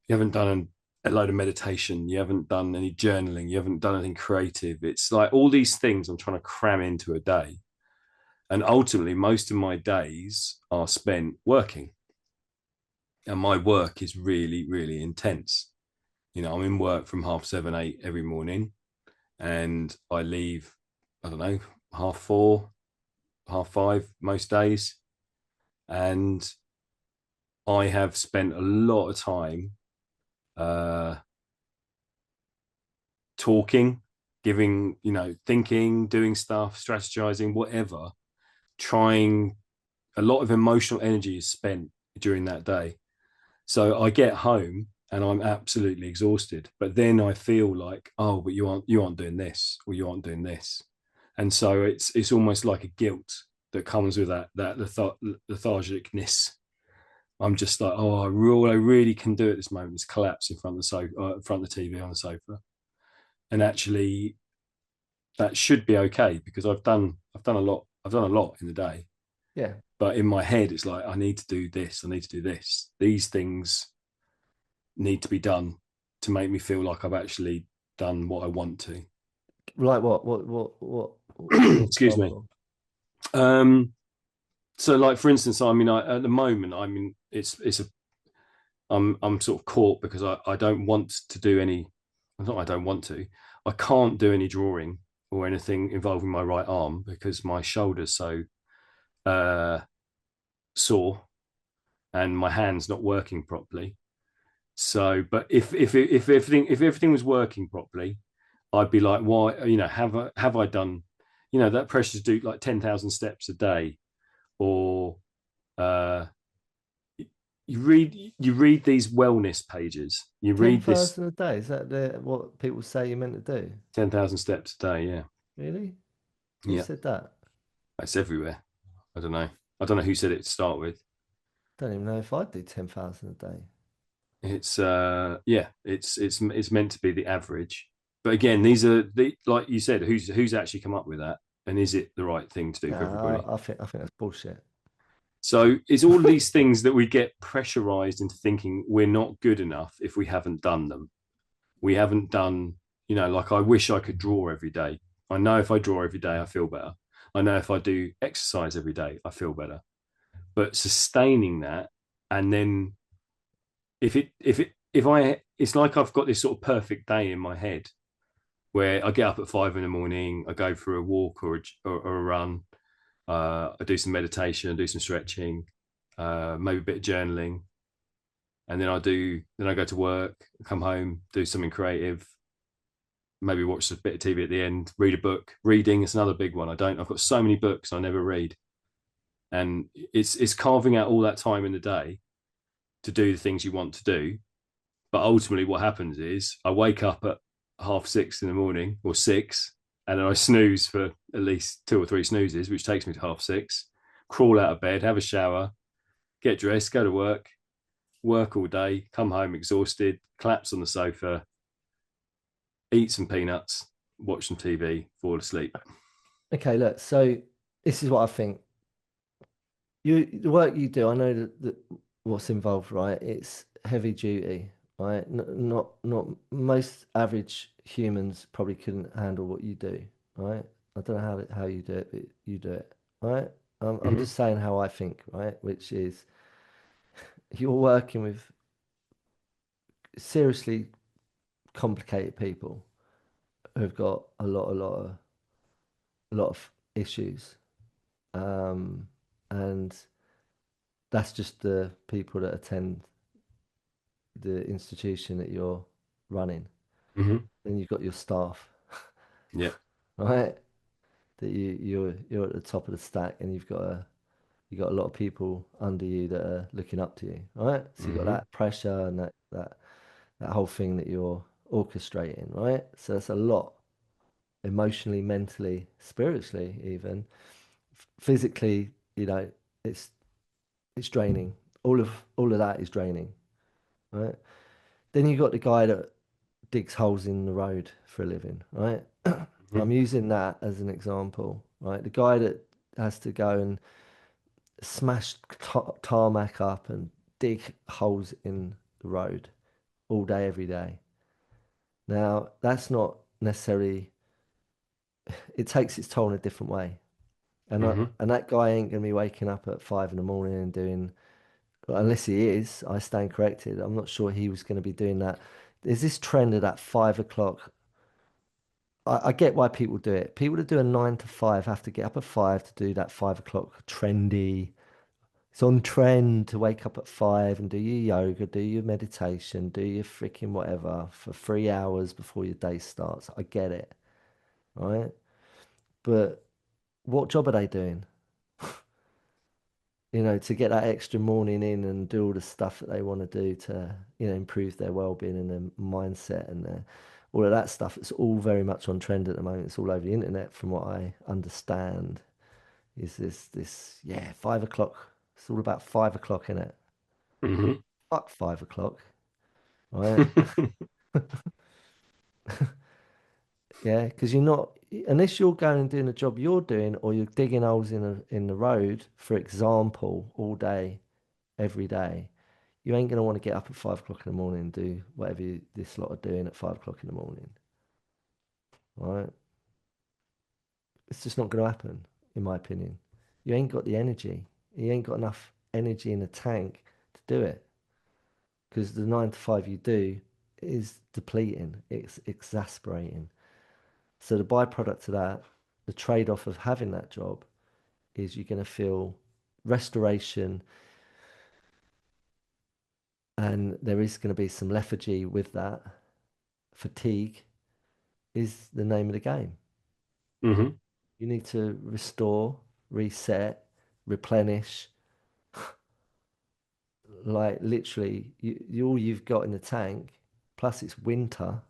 done a load of meditation, you haven't done any journaling, you haven't done anything creative. It's like all these things I'm trying to cram into a day, and ultimately, most of my days are spent working, and my work is really, really intense. I'm in work from 7:30, 8 every morning, and I leave, I don't know, 4:30, 5:30 most days. And I have spent a lot of time uh, talking, giving, thinking, doing stuff, strategizing, whatever, trying. A lot of emotional energy is spent during that day. So I get home and I'm absolutely exhausted. But then I feel like, oh, but you aren't doing this, or you aren't doing this. And so it's almost like a guilt that comes with that lethargicness. I'm just like, oh, I really can do at this moment is collapse in front of the sofa, in front of the TV on the sofa, and actually that should be okay because I've done a lot, in the day. Yeah. But in my head, it's like I need to do this, I need to do this. These things need to be done to make me feel like I've actually done what I want to. Like what? Give me an Excuse me. example. Um, so, like for instance, I mean, at the moment, I mean, it's a I'm sort of caught because I don't want to do any. Not I don't want to. I can't do any drawing or anything involving my right arm because my shoulder's so uh, sore and my hand's not working properly. So, but if everything was working properly, I'd be like, why? Have I done? That pressure to do like 10,000 steps a day, or uh, you read these wellness pages. You read this 10,000 a day? Is that what people say you're meant to do? 10,000 steps a day. Yeah, Really? Who yeah, said that? it's everywhere. I don't know. I don't know who said it to start with. Don't even know if I'd do 10,000 a day. It's yeah, it's meant to be the average. But again, these are the like you said, who's actually come up with that, and is it the right thing to do for Nah, everybody? I think that's bullshit. So it's all of these things that we get pressurized into thinking we're not good enough if we haven't done them. We haven't done, like I wish I could draw every day. I know if I draw every day, I feel better. I know if I do exercise every day, I feel better. But sustaining that, and then if I it's like I've got this sort of perfect day in my head where I get up at 5 in the morning, I go for a walk or a run, I do some meditation, I do some stretching, maybe a bit of journaling, and then I go to work, come home, do something creative, maybe watch a bit of TV at the end, read a book. Reading is another big one. I've got so many books I never read, and it's carving out all that time in the day to do the things you want to do. But ultimately, what happens is I wake up at 6:30 in the morning or six, and then I snooze for at least two or three snoozes, which takes me to 6:30. Crawl out of bed, have a shower, get dressed, go to work all day, come home exhausted, collapse on the sofa, eat some peanuts, watch some TV, fall asleep. Okay, look, so this is what I think. The work you do, I know that what's involved, right? It's heavy duty, right? Not most average humans probably couldn't handle what you do, right? I don't know how you do it, but you do it, right? I'm Mm-hmm. just saying how I think, right? Which is you're working with seriously complicated people who've got a lot of issues, um, and that's just the people that attend the institution that you're running. Mm-hmm. Then you've got your staff, Yeah. right? That you're at the top of the stack, and you got a lot of people under you that are looking up to you, right? So you've got Mm-hmm. that pressure and that whole thing that you're orchestrating, right? So that's a lot. emotionally, mentally, spiritually, even physically, it's it's draining. All of that is draining, right? Then you got the guy that digs holes in the road for a living, right? I'm Mhm. using that as an example, right? The guy that has to go and smash tarmac up and dig holes in the road all day, every day. Now, that's not necessarily, it takes its toll in a different way. Mhm. And that guy ain't going to be waking up at 5 in the morning and doing, well, unless he is, I stand corrected. I'm not sure he was going to be doing that. There's this trend of that 5 o'clock. I get why people do it. People that do a 9 to 5 have to get up at 5 to do that 5 o'clock trendy. It's on trend to wake up at 5 and do your yoga, do your meditation, do your freaking whatever for 3 hours before your day starts. I get it, right? But what job are they doing? To get that extra morning in and do all the stuff that they want to do to, improve their well-being and their mindset and all of that stuff. It's all very much on trend at the moment. It's all over the internet, from what I understand. Is yeah, 5 o'clock. It's all about 5 o'clock in it. Mhm. Fuck 5 o'clock, right? Yeah, because you're not, unless you're going and doing the job you're doing, or you're digging holes in the road, for example, all day, every day. You ain't gonna want to get up at 5 o'clock in the morning and do whatever this lot are doing at 5 o'clock in the morning, right? It's just not gonna happen, in my opinion. You ain't got the energy. You ain't got enough energy in the tank to do it, because the 9 to 5 you do is depleting. It's exasperating. So the byproduct of that, the trade-off of having that job, is you're gonna feel restoration, and there is going to be some lethargy with that. Fatigue is the name of the game. Mhm. You need to restore, reset, replenish. Like literally, all you've got in the tank. Plus, it's winter,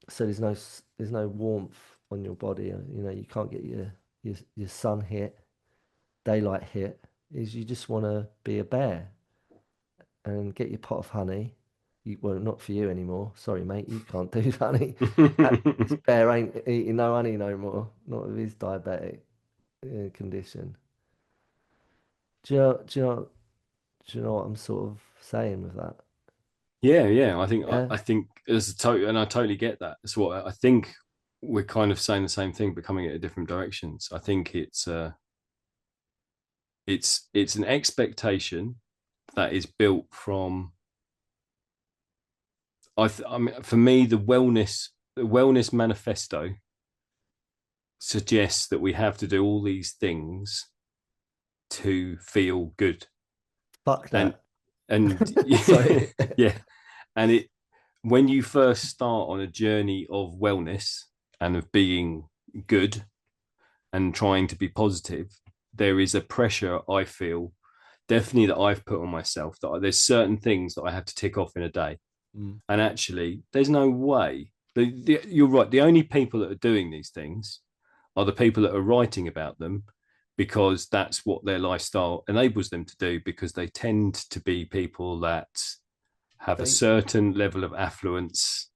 so there's no warmth on your body. You can't get your sun hit, daylight hit. Is you just want to be a bear and get your pot of honey. Well, not for you anymore. Sorry, mate, you can't do honey. This bear ain't eating no honey no more. Not with his diabetic condition. Do you know what I'm sort of saying with that? Yeah, yeah. I think Yeah. I think there's a total, and I totally get that. That's what I think. We're kind of saying the same thing, but coming at different directions. I think it's an expectation that is built from. I mean, for me, the wellness manifesto suggests that we have to do all these things to feel good, Fuck and that. and Sorry. yeah, and it when you first start on a journey of wellness and of being good and trying to be positive, there is a pressure I feel definitely that I've put on myself that there's certain things that I have to tick off in a day. Mm. And actually, there's no way. You're right. The only people that are doing these things are the people that are writing about them because that's what their lifestyle enables them to do because they tend to be people that have a They certain level of affluence.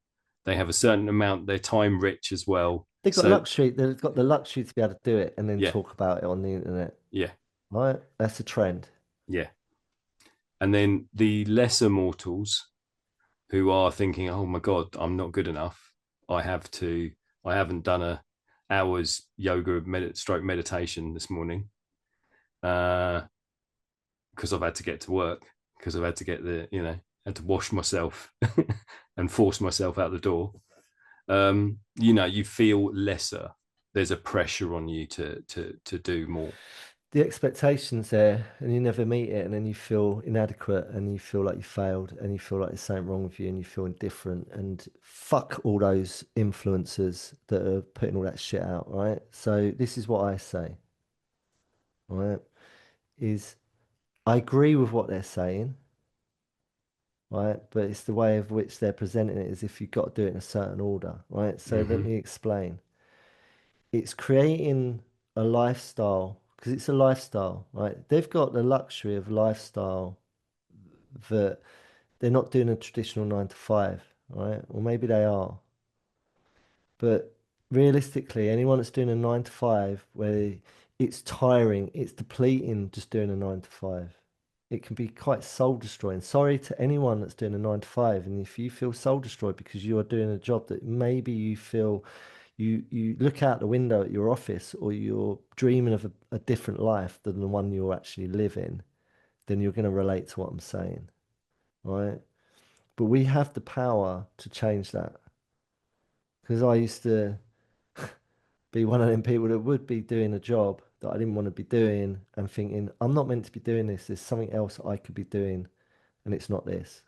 They have a certain amount, they're time rich as well. they got So, luxury. They've got the luxury to be able to do it and then yeah, talk about it on the internet. yeah, Right? That's a trend. yeah. And then the lesser mortals who are thinking, oh my God, I'm not good enough. I have to, I haven't done a hours yoga stroke meditation this morning because I've had to get to work, because I've had to get had to wash myself and force myself out the door. You feel lesser. There's a pressure on you to do more. The expectations there, and you never meet it, and then you feel inadequate, and you feel like you failed, and you feel like there's something wrong with you, and you feel indifferent, and fuck all those influencers that are putting all that shit out, right? So this is what I say, right? Is I agree with what they're saying, right? But it's the way of which they're presenting it as if you've got to do it in a certain order, right? So let Hmm. me explain. It's creating a lifestyle because it's a lifestyle, right? They've got the luxury of lifestyle that they're not doing a traditional 9 to 5, right? Or maybe they are, but realistically, anyone that's doing a 9 to 5 where it's tiring, it's depleting just doing a 9 to 5. It can be quite soul destroying. Sorry to anyone that's doing a 9 to 5. And if you feel soul destroyed because you are doing a job that maybe you feel you look out the window at your office or you're dreaming of a different life than the one you're actually living, then you're going to relate to what I'm saying, right? But we have the power to change that. Because I used to be one of them people that would be doing a job that I didn't want to be doing and thinking, I'm not meant to be doing this. There's something else I could be doing, and it's not this.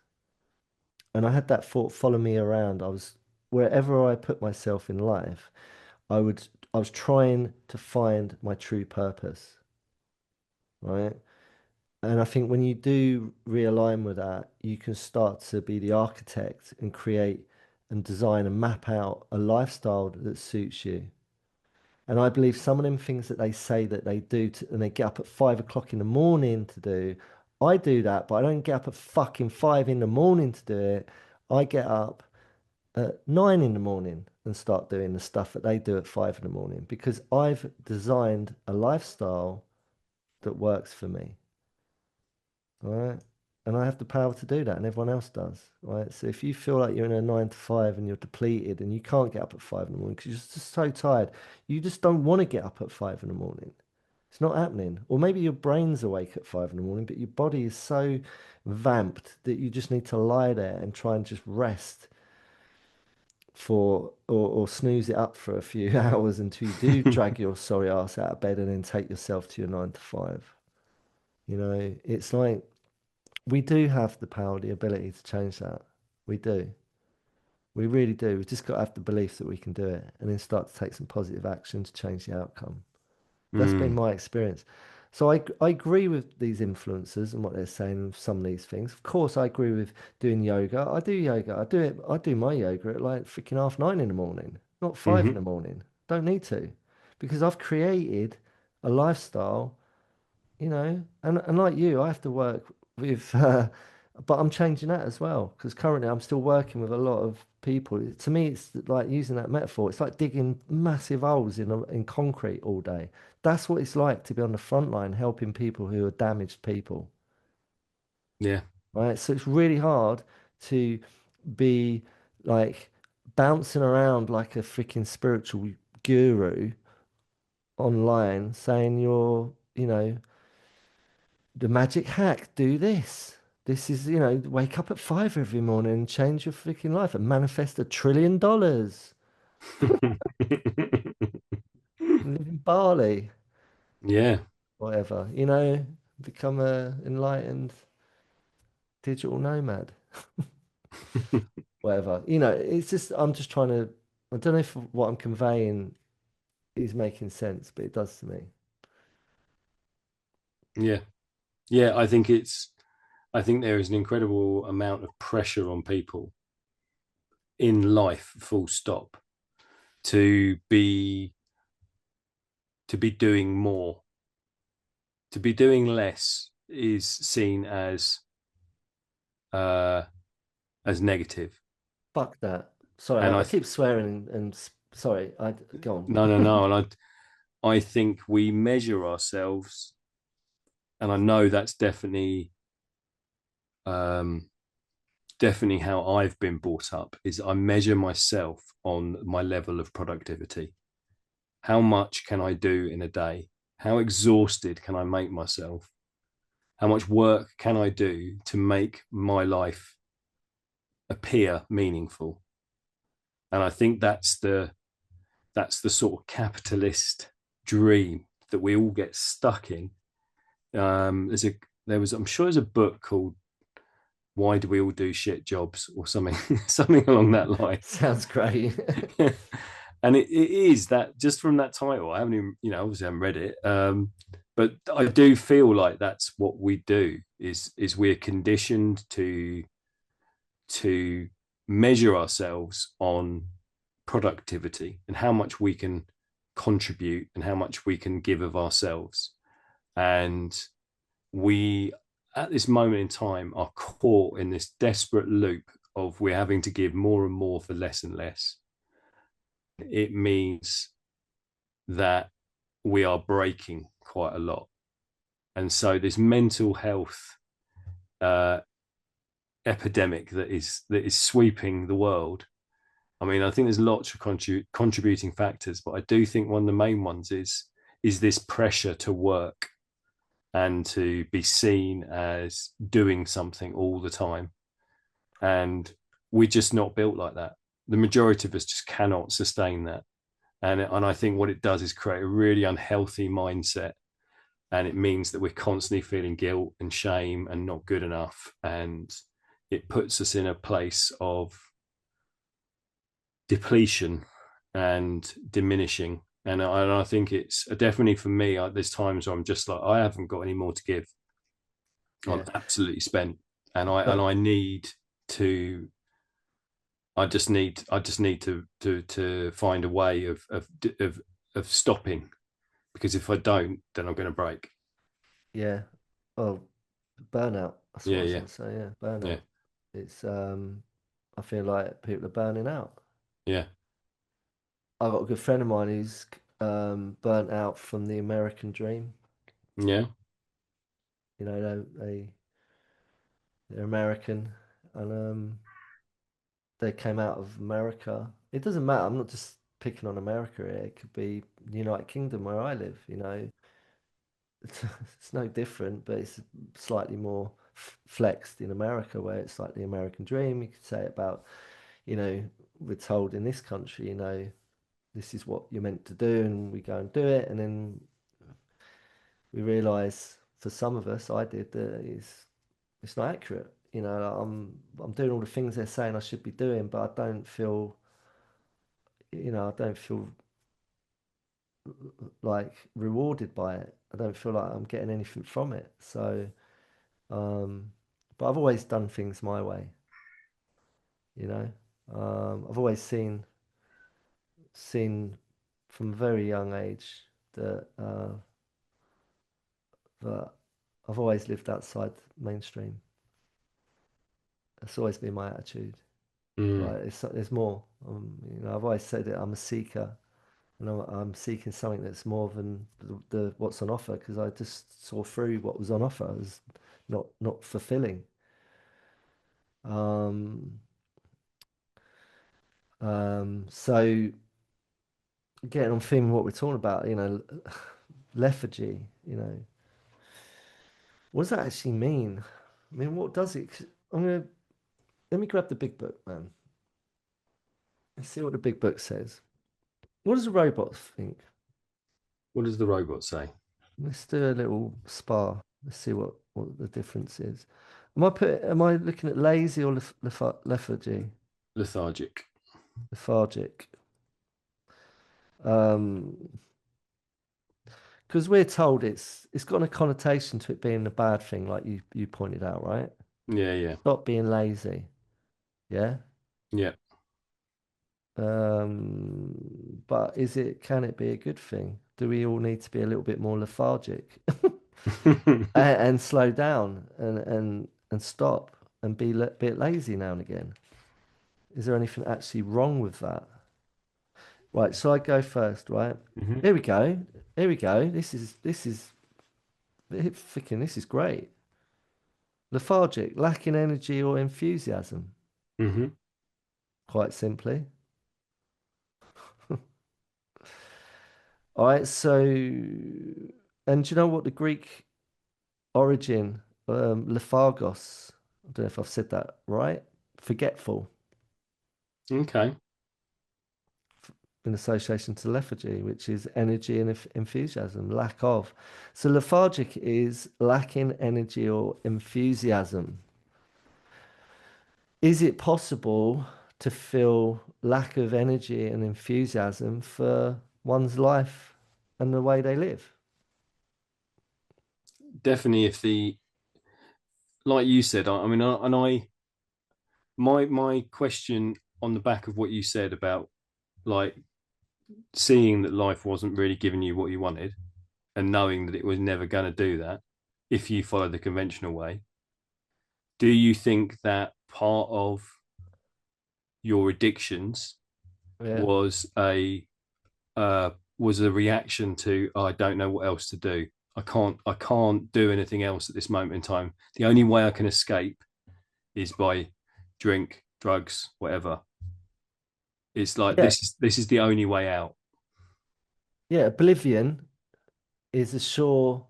And I had that thought follow me around. I was wherever I put myself in life, I was trying to find my true purpose, right? And I think when you do realign with that, you can start to be the architect and create and design and map out a lifestyle that suits you. And I believe some of them things that they say that they do and they get up at 5 o'clock in the morning to do, I do that, but I don't get up at fucking 5 in the morning to do it. I get up at 9 in the morning and start doing the stuff that they do at 5 in the morning because I've designed a lifestyle that works for me. Right? And I have the power to do that, and everyone else does, right? So if you feel like you're in a 9 to 5 and you're depleted and you can't get up at 5 in the morning because you're just so tired, you just don't want to get up at 5 in the morning. It's not happening. Or maybe your brain's awake at 5 in the morning, but your body is so vamped that you just need to lie there and try and just rest for or snooze it up for a few hours until you do drag your sorry ass out of bed and then take yourself to your 9 to 5. You know, it's like we do have the power, the ability to change that. We do. We really do. We've just got to have the belief that we can do it and then start to take some positive action to change the outcome. That's been Mm. my experience. So I agree with these influencers and what they're saying with some of these things. Of course, I agree with doing yoga. I do yoga. I do it. I do my yoga at like freaking 9:30 in the morning, not five in Hmm. the morning. Don't need to, because I've created a lifestyle, and like you, I have to work with, but I'm changing that as well because currently I'm still working with a lot of people. To me, it's like using that metaphor. It's like digging massive holes in concrete all day. That's what it's like to be on the front line helping people who are damaged people, Yeah. right? So it's really hard to be like bouncing around like a freaking spiritual guru online saying you're the magic hack, do this. This is, wake up at 5 every morning and change your freaking life and manifest $1 trillion. Live in Bali, Yeah. whatever, become a enlightened digital nomad, whatever. It's just, I'm just trying to, I don't know if what I'm conveying is making sense, but it does to me. Yeah. Yeah. I think there is an incredible amount of pressure on people in life, full stop, to be to be doing more. To be doing less is seen uh as negative. Fuck that. Sorry, And I keep swearing and sorry, I go on. no, no, no. And I think we measure ourselves, and I know that's um definitely how I've been brought up, is I measure myself on my level of productivity. How much can I do in a day? How exhausted can I make myself? How much work can I do to make my life appear meaningful? And I think that's the sort of capitalist dream that we all get stuck in. I'm sure there's a book called "Why Do We All Do Shit Jobs" or something, something along that line. Sounds great. And it is that, just from that title. I haven't even, obviously I haven't read it, but I do feel like that's what we do. Is we're conditioned to to measure ourselves on productivity and how much we can contribute and how much we can give of ourselves. And we, at this moment in time, are caught in this desperate loop of we're having to give more and more for less and less. It means that we are breaking quite a lot. And so this mental health uh, epidemic that is sweeping the world. I mean, I think there's lots of contributing factors, but I do think one of the main ones is this pressure to work and to be seen as doing something all the time. And we're just not built like that. The majority of us just cannot sustain that. And I think what it does is create a really unhealthy mindset. And it means that we're constantly feeling guilt and shame and not good enough. And it puts us in a place of depletion and diminishing. And I think it's definitely for me, there's times where I'm just like, I haven't got any more to give. I'm Yeah. absolutely spent. And I But need to I just need to find a way of stopping, because if I don't, then I'm going to break. yeah, well, burnout. That's what I Yeah, was yeah, going to say. Yeah, yeah, burnout. It's I feel like people are burning out. yeah, I've got a good friend of mine who's burnt out from the American dream. yeah. You know, they're American, and they came out of America. It doesn't matter. I'm not just picking on America here. It could be the United Kingdom where I live. You know, it's no different, but it's slightly more flexed in America, where it's like the American dream. You could say about, you know, we're told in this country, you know, this is what you're meant to do, and we go and do it, and then we realise, for some of us, I did, that it's not accurate. You know, like, I'm doing all the things they're saying I should be doing, but I don't feel, you know, I don't feel like rewarded by it. I don't feel like I'm getting anything from it. So, um, but I've always done things my way. You know, I've always seen from a very young age that that I've always lived outside mainstream. That's always been my attitude. Mm, Like there's more. You know, I've always said that I'm a seeker, and I'm seeking something that's more than the what's on offer, because I just saw through what was on offer as not fulfilling. Um, so getting on theme with what we're talking about, you know, lethargy. You know, what does that actually mean? I mean, what does it? I'm gonna let me grab the big book, man. Let's see what the big book says. What does a robot think? what does the robot say? Let's do a little spa. Let's see what the difference is. Am I looking at lazy or lethargy? Lethargic. Lethargic. Um, because we're told it's got a connotation to it being a bad thing, like you pointed out, right? Yeah, yeah, Stop being lazy. Yeah. yeah. But can it be a good thing? Do we all need to be a little bit more lethargic and slow down and stop and be a bit lazy now and again? Is there anything actually wrong with that? Right, so I go first, right? Hmm. Here we go. Here we go. This is great. Lethargic, lacking energy or enthusiasm, Hmm. quite simply. All right, so, and do you know what the Greek origin, lethargos, I don't know if I've said that right, forgetful, Okay. in association to lethargy, which is energy and enthusiasm, lack of. So lethargic is lacking energy or enthusiasm. Is it possible to feel lack of energy and enthusiasm for one's life and the way they live? Definitely, if the like you said, I mean, and I my question on the back of what you said about like seeing that life wasn't really giving you what you wanted and knowing that it was never going to do that if you follow the conventional way, do you think that part of your addictions Yeah. was a reaction to, oh, I don't know what else to do. I can't do anything else at this moment in time. The only way I can escape is by drink, drugs, whatever. It's like Yeah. this is the only way out. Yeah. Oblivion is a sure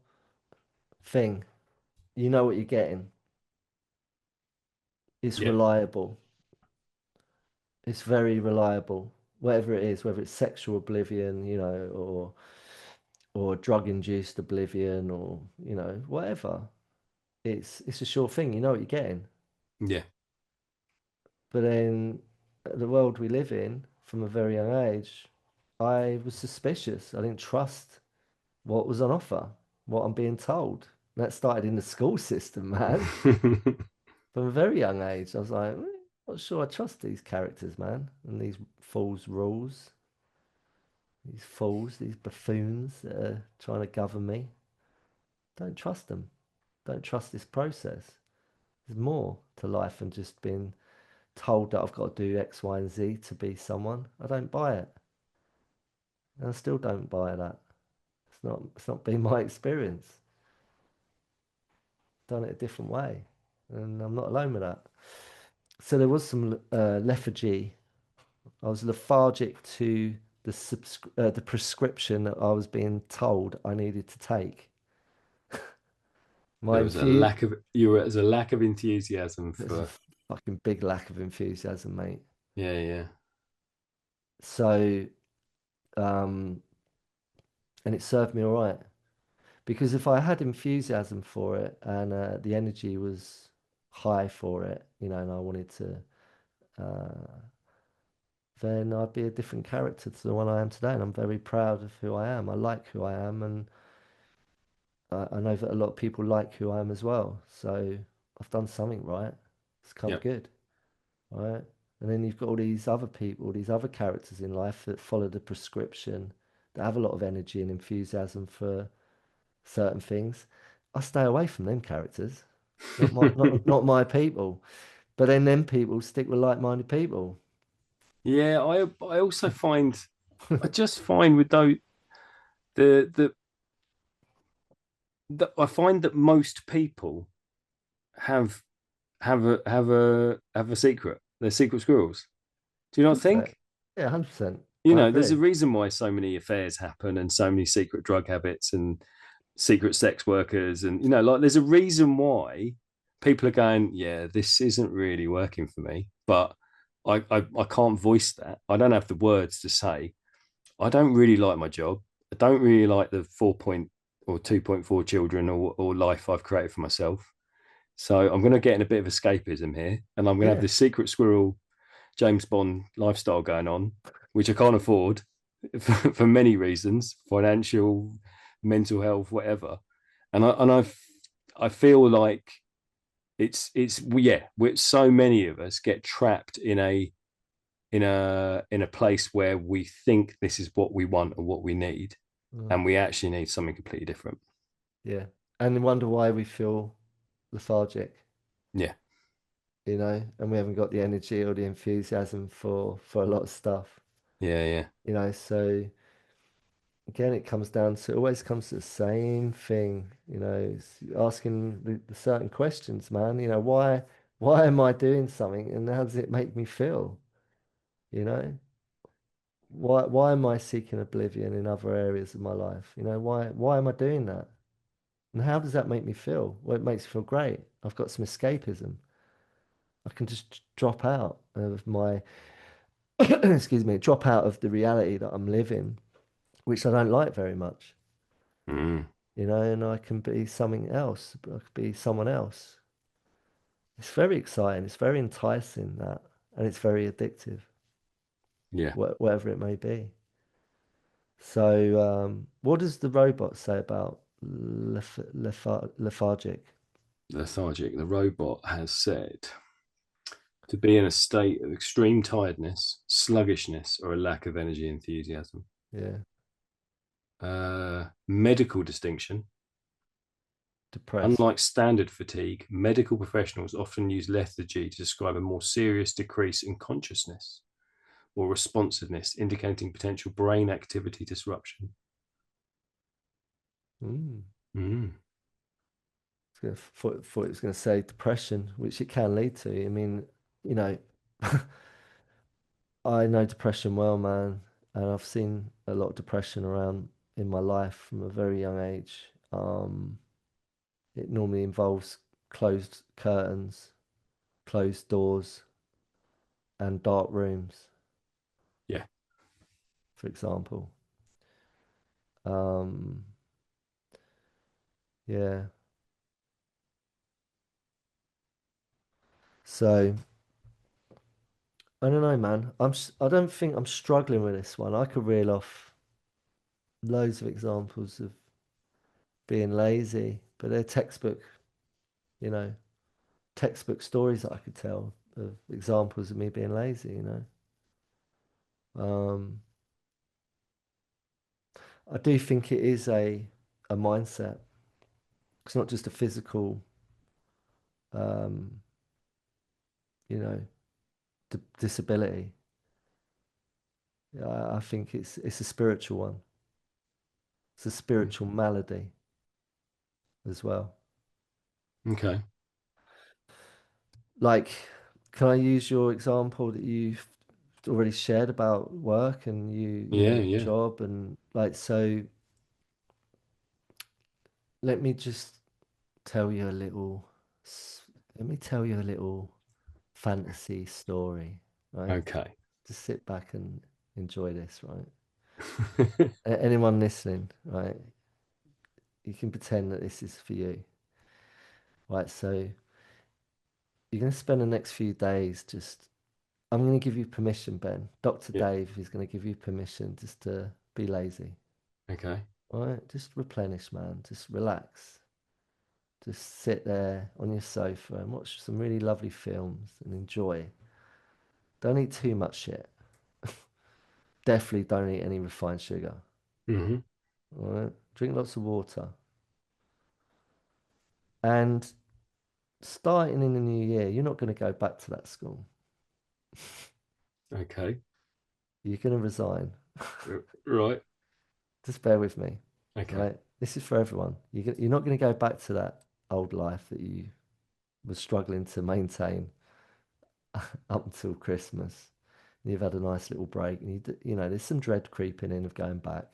thing. You know what you're getting. It's Yeah. reliable. It's very reliable. Whatever it is, whether it's sexual oblivion, or drug-induced oblivion, or whatever. It's a sure thing. You know what you're getting. Yeah. But then, the world we live in, from a very young age, I was suspicious. I didn't trust what was on offer, what I'm being told. That started in the school system, man. From a very young age, I was like, not sure I trust these characters, man, and these fools' rules, these fools, these buffoons that are trying to govern me. Don't trust them. Don't trust this process. There's more to life than just being told that I've got to do X, Y, and Z to be someone. I don't buy it. And I still don't buy that. It's not been my experience. Done it a different way. And I'm not alone with that. So there was some lethargy. I was lethargic to the prescription that I was being told I needed to take. My There was a infu lack of you were as a lack of enthusiasm There's a for fucking big lack of enthusiasm, mate. yeah, yeah, So, um, and it served me all right because if I had enthusiasm for it and the energy was high for it, and I wanted to, uh, then I'd be a different character to the one I am today. And I'm very proud of who I am. I like who I am, and I know that a lot of people like who I am as well. So I've done something right. It's come yeah, good, right? And then you've got all these other people, these other characters in life that follow the prescription, that have a lot of energy and enthusiasm for certain things. I stay away from them characters. Not my people. But then them people stick with like-minded people. yeah. I also find I just find with those the the, I find that most people have have a secret. They're secret squirrels. Do you not 100%. think? Yeah, 100%. You I know, there's a agree. reason why so many affairs happen and so many secret drug habits and secret sex workers and like there's a reason why people are going, yeah, this isn't really working for me, but I can't voice that. I don't have the words to say I don't really like my job. I don't really like the 4 point or 2.4 children or life I've created for myself. So I'm going to get in a bit of escapism here, and I'm going to have Yeah. this secret squirrel James Bond lifestyle going on, which I can't afford for many reasons, financial, mental health, whatever. And I feel like it's yeah, so many of us get trapped in a place where we think this is what we want or what we need, Mm. and we actually need something completely different. Yeah. And wonder why we feel lethargic, Yeah, and we haven't got the energy or the enthusiasm for a lot of stuff, yeah, yeah, so again, it always comes to the same thing, it's asking the certain questions, man. Why am I doing something and how does it make me feel? You know, why am I seeking oblivion in other areas of my life? Why am I doing that? And how does that make me feel? Well, it makes me feel great. I've got some escapism. I can just drop out of my, excuse me, drop out of the reality that I'm living, which I don't like very much. mm, And I can be something else. I could be someone else. It's very exciting. It's very enticing that, and it's very addictive, yeah. whatever it may be. So, what does the robot say about lethargic? Lethargic. The robot has said, To be in a state of extreme tiredness, sluggishness, or a lack of energy enthusiasm. Yeah. Medical distinction. Depressed. Unlike standard fatigue, medical professionals often use lethargy to describe a more serious decrease in consciousness or responsiveness, indicating potential brain activity disruption. Mm. Mm. Thought it was going to say depression, which it can lead to. I mean, you know, I know depression well, man, and I've seen a lot of depression around in my life from a very young age. It normally involves closed curtains, closed doors, and dark rooms, Yeah. for example. Um, yeah. So I don't know, man. I don't think I'm struggling with this one. I could reel off loads of examples of being lazy, but they're textbook, you know, textbook stories that I could tell of examples of me being lazy, you know. Um, I do think it is a mindset. It's not just a physical, um, you know, disability. I think it's a spiritual one. It's a spiritual malady as well. Okay. Like, can I use your example that you've already shared about work and you know, Yeah. your Yeah. job and like, so let me just tell you a little, let me tell you a little fantasy story, right? Okay. Just sit back and enjoy this, right? Anyone listening, right? You can pretend that this is for you, right? So you're going to spend the next few days just, I'm going to give you permission, Ben. Dr. Yeah. Dave is going to give you permission just to be lazy, Okay. all right? Just replenish, man. Just relax. Just sit there on your sofa and watch some really lovely films and enjoy. Don't eat too much shit. Definitely don't eat any refined sugar. Hmm. All right? Drink lots of water. And starting in the new year, you're not going to go back to that school. Okay. You're going to resign. Right. Just bear with me. Okay. Right? This is for everyone. You're not going to go back to that old life that you were struggling to maintain up until Christmas. You've had a nice little break, and you know there's some dread creeping in of going back.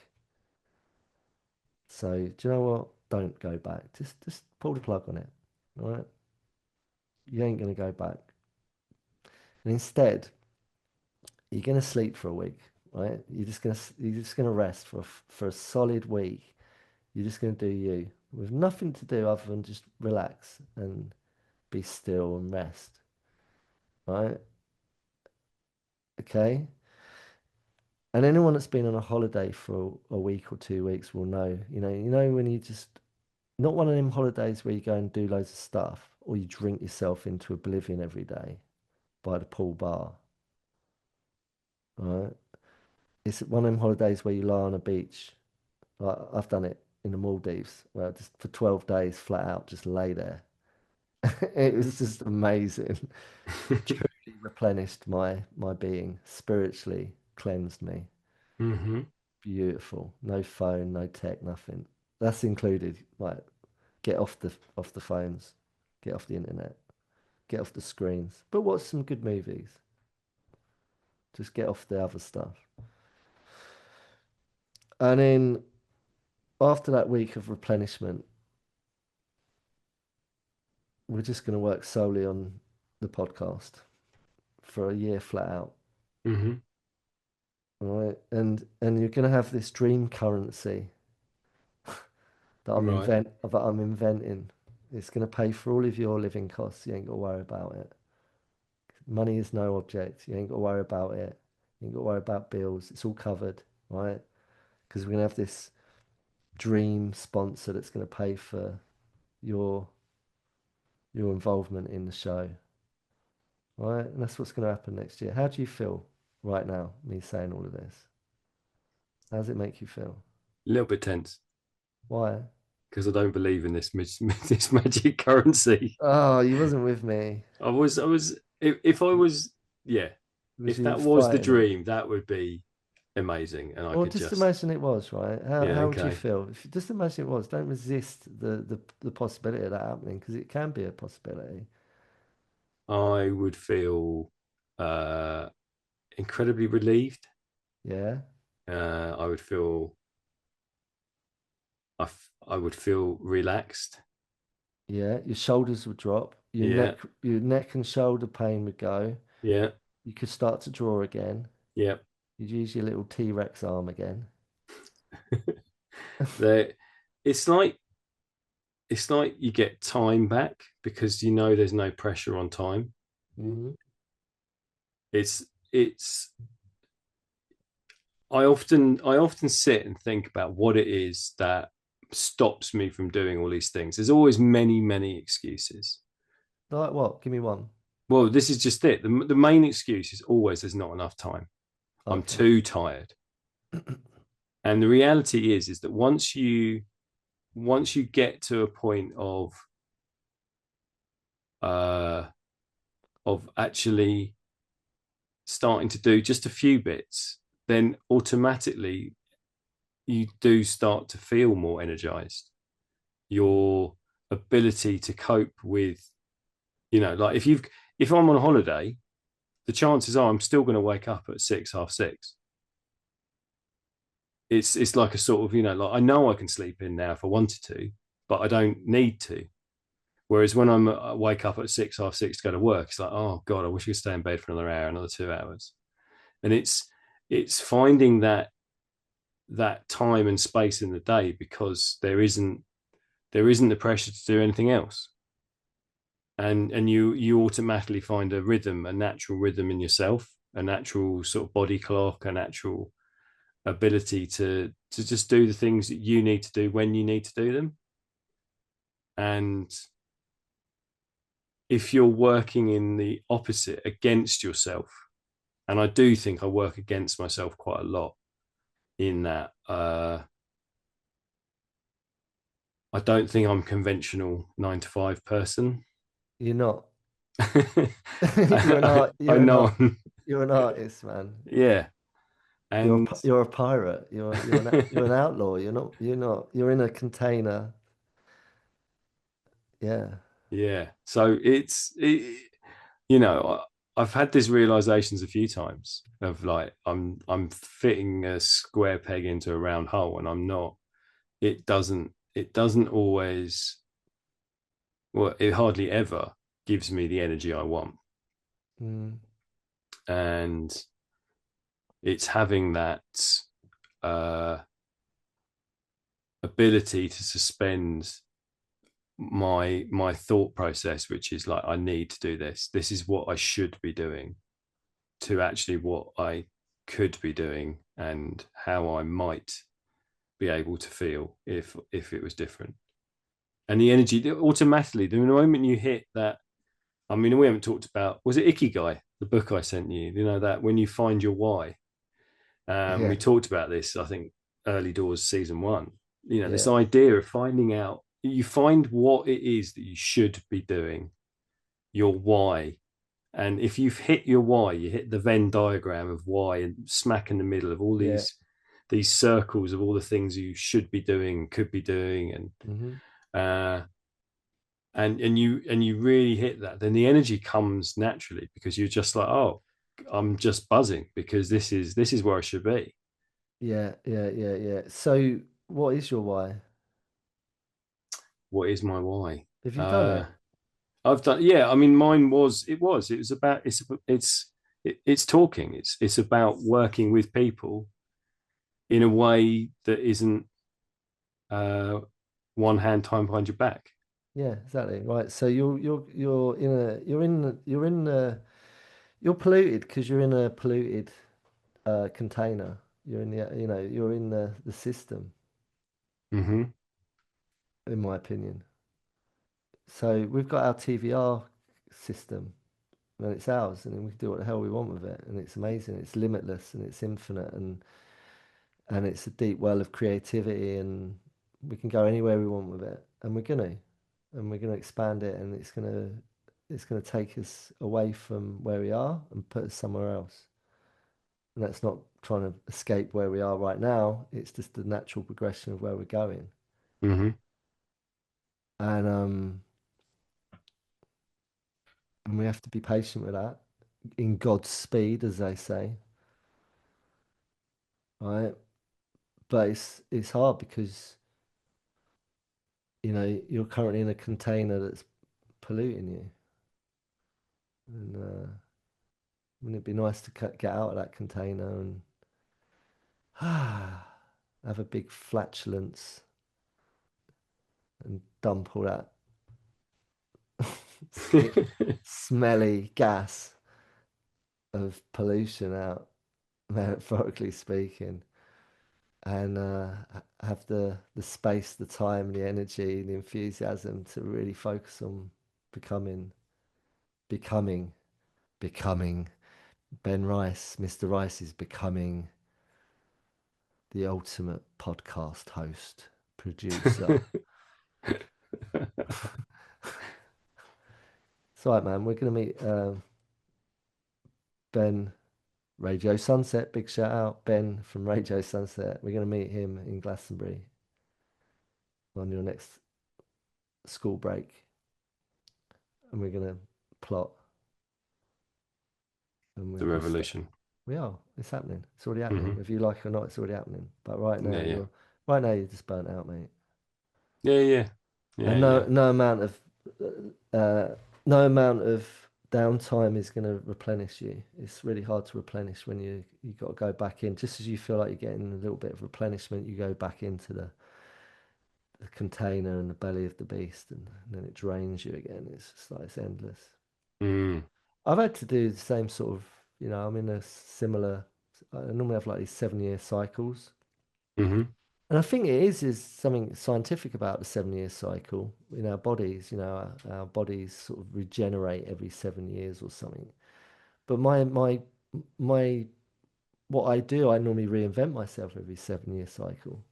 So do you know what? Don't go back. Just pull the plug on it. All right? You ain't gonna go back. And instead, you're gonna sleep for a week. Right? You're just gonna rest for a solid week. You're just gonna do you with nothing to do other than just relax and be still and rest. Right? Okay. And anyone that's been on a holiday for a week or 2 weeks will know. You know when you just not one of them holidays where you go and do loads of stuff or you drink yourself into oblivion every day by the pool bar, right? It's one of them holidays where you lie on a beach. Like I've done it in the Maldives where I just for 12 days flat out just lay there. It was just amazing. Truly replenished my being, spiritually cleansed me. Hmm. Beautiful. No phone, no tech, nothing. That's included. Like get off the phones, get off the internet. Get off the screens, but watch some good movies. Just get off the other stuff. And then after that week of replenishment, we're just going to work solely on the podcast for a year flat out. Hmm. All right. And you're going to have this dream currency Right. that I'm inventing. It's going to pay for all of your living costs. You ain't got to worry about it. Money is no object. You ain't got to worry about it. You ain't got to worry about bills. It's all covered, right? Because we're going to have this dream sponsor that's going to pay for your your involvement in the show. right? And that's what's going to happen next year. How do you feel right now, me saying all of this? How does it make you feel? A little bit tense Why? because I don't believe in this this magic currency. Oh, you wasn't with me. If I was, yeah, Was if you that was the fighting it? dream, that would be amazing, and I Or could just just, imagine it was, right? How yeah, how would you okay. feel? If you just imagine it was, don't resist the possibility of that happening because it can be a possibility. I would feel uh, incredibly relieved. Yeah. I would feel, I would feel relaxed. Yeah. Your shoulders would drop. Yeah, Your neck and shoulder pain would go. yeah, You could start to draw again. yeah. You'd use your little T-Rex arm again. There, it's like it's like you get time back because you know there's no pressure on time. Hmm. It's I often sit and think about what it is that stops me from doing all these things. There's always many excuses. Like what? Give me one. Well, this is just it. The main excuse is always there's not enough time. I'm Okay. too tired. And the reality is that once you get to a point uh of actually starting to do just a few bits, then automatically you do start to feel more energized. Your ability to cope with, like if I'm on holiday, the chances are I'm still going to wake up at six, half six. It's like a sort of, like I know I can sleep in now if I wanted to, but I don't need to. Whereas when I wake up at six, half six to go to work, it's like, oh God, I wish I could stay in bed for another hour, another 2 hours. And it's finding that time and space in the day because there isn't the pressure to do anything else. And you automatically find a rhythm, a natural rhythm in yourself, a natural sort of body clock, a natural ability to just do the things that you need to do when you need to do them. And if you're working in the opposite against yourself, and I do think I work against myself quite a lot in that, I don't think I'm a conventional 9 to 5 person. You're not. You're an I, art. I You're an know art. You're an artist, man. yeah. And You're a pirate. You're an outlaw. You're in a container. Yeah. yeah, so you know I've had these realizations a few times of like I'm fitting a square peg into a round hole, and I'm not. It doesn't always, well, it hardly ever gives me the energy I want. Mm. And it's having that uh ability to suspend my thought process, which is like, I need to do this, this is what I should be doing, to actually what I could be doing and how I might be able to feel if it was different. And the energy automatically, the moment you hit that, I mean, we haven't talked about, was it Ikigai, the book I sent you, that when you find your why. We Yeah. talked about this, I think, early doors season one. This Yeah. idea of finding out, you find what it is that you should be doing, your why. And if you've hit your why, you hit the Venn diagram of why, and smack in the middle of all Yeah. these circles of all the things you should be doing, could be doing, Hmm. uh, and you really hit that, then the energy comes naturally because you're just like, oh, I'm just buzzing because this is where I should be. Yeah. Yeah. Yeah. Yeah. So, what is your why? What is my why? Have you done Uh, it? I've done, yeah. I mean, mine it was about, it's talking. It's about working with people in a way that isn't uh, one hand time behind your back. Yeah. Exactly. Right. So you're in the you're polluted because you're in a polluted container. You're in you're in the system, Hmm. in my opinion. So we've got our TVR system. and it's ours, and then we can do what the hell we want with it, and it's amazing. It's limitless and it's infinite, and it's a deep well of creativity, and we can go anywhere we want with it, and we're gonna expand it, and it's gonna take us away from where we are and put us somewhere else. And that's not trying to escape where we are right now. It's just the natural progression of where we're going. Hmm. And and we have to be patient with that in God's speed, as they say, right? But it's hard because you're currently in a container that's polluting you, and wouldn't it be nice to get out of that container and have a big flatulence and dump all that stink, smelly gas of pollution out, metaphorically speaking, and have the space, the time, the energy, the enthusiasm to really focus on becoming, becoming, becoming. Ben Rice, Mr. Rice is becoming the ultimate podcast host, producer. It's all right, man. We're gonna meet Ben Radio Sunset. Big shout out, Ben from Radio Sunset. We're gonna meet him in Glastonbury on your next school break, and we're gonna plot, and The we'll start. revolution. We are. It's happening. It's already happening. Hmm. Whether you like it or not, it's already happening. But Yeah, yeah, right now you're just burnt out, mate. yeah, yeah, yeah, And yeah. uh, no amount of downtime is going to replenish you. It's really hard to replenish when you got to go back in. Just as you feel like you're getting a little bit of replenishment, you go back into the container and the belly of the beast, and then it drains you again. It's just like it's endless. Mm. I've had to do the same sort of, I'm in a similar. I normally have like these 7 year cycles. Hmm. And I think it is something scientific about the 7 year cycle in our bodies. Our bodies sort of regenerate every 7 years or something. But my what I do, I normally reinvent myself every 7 year cycle.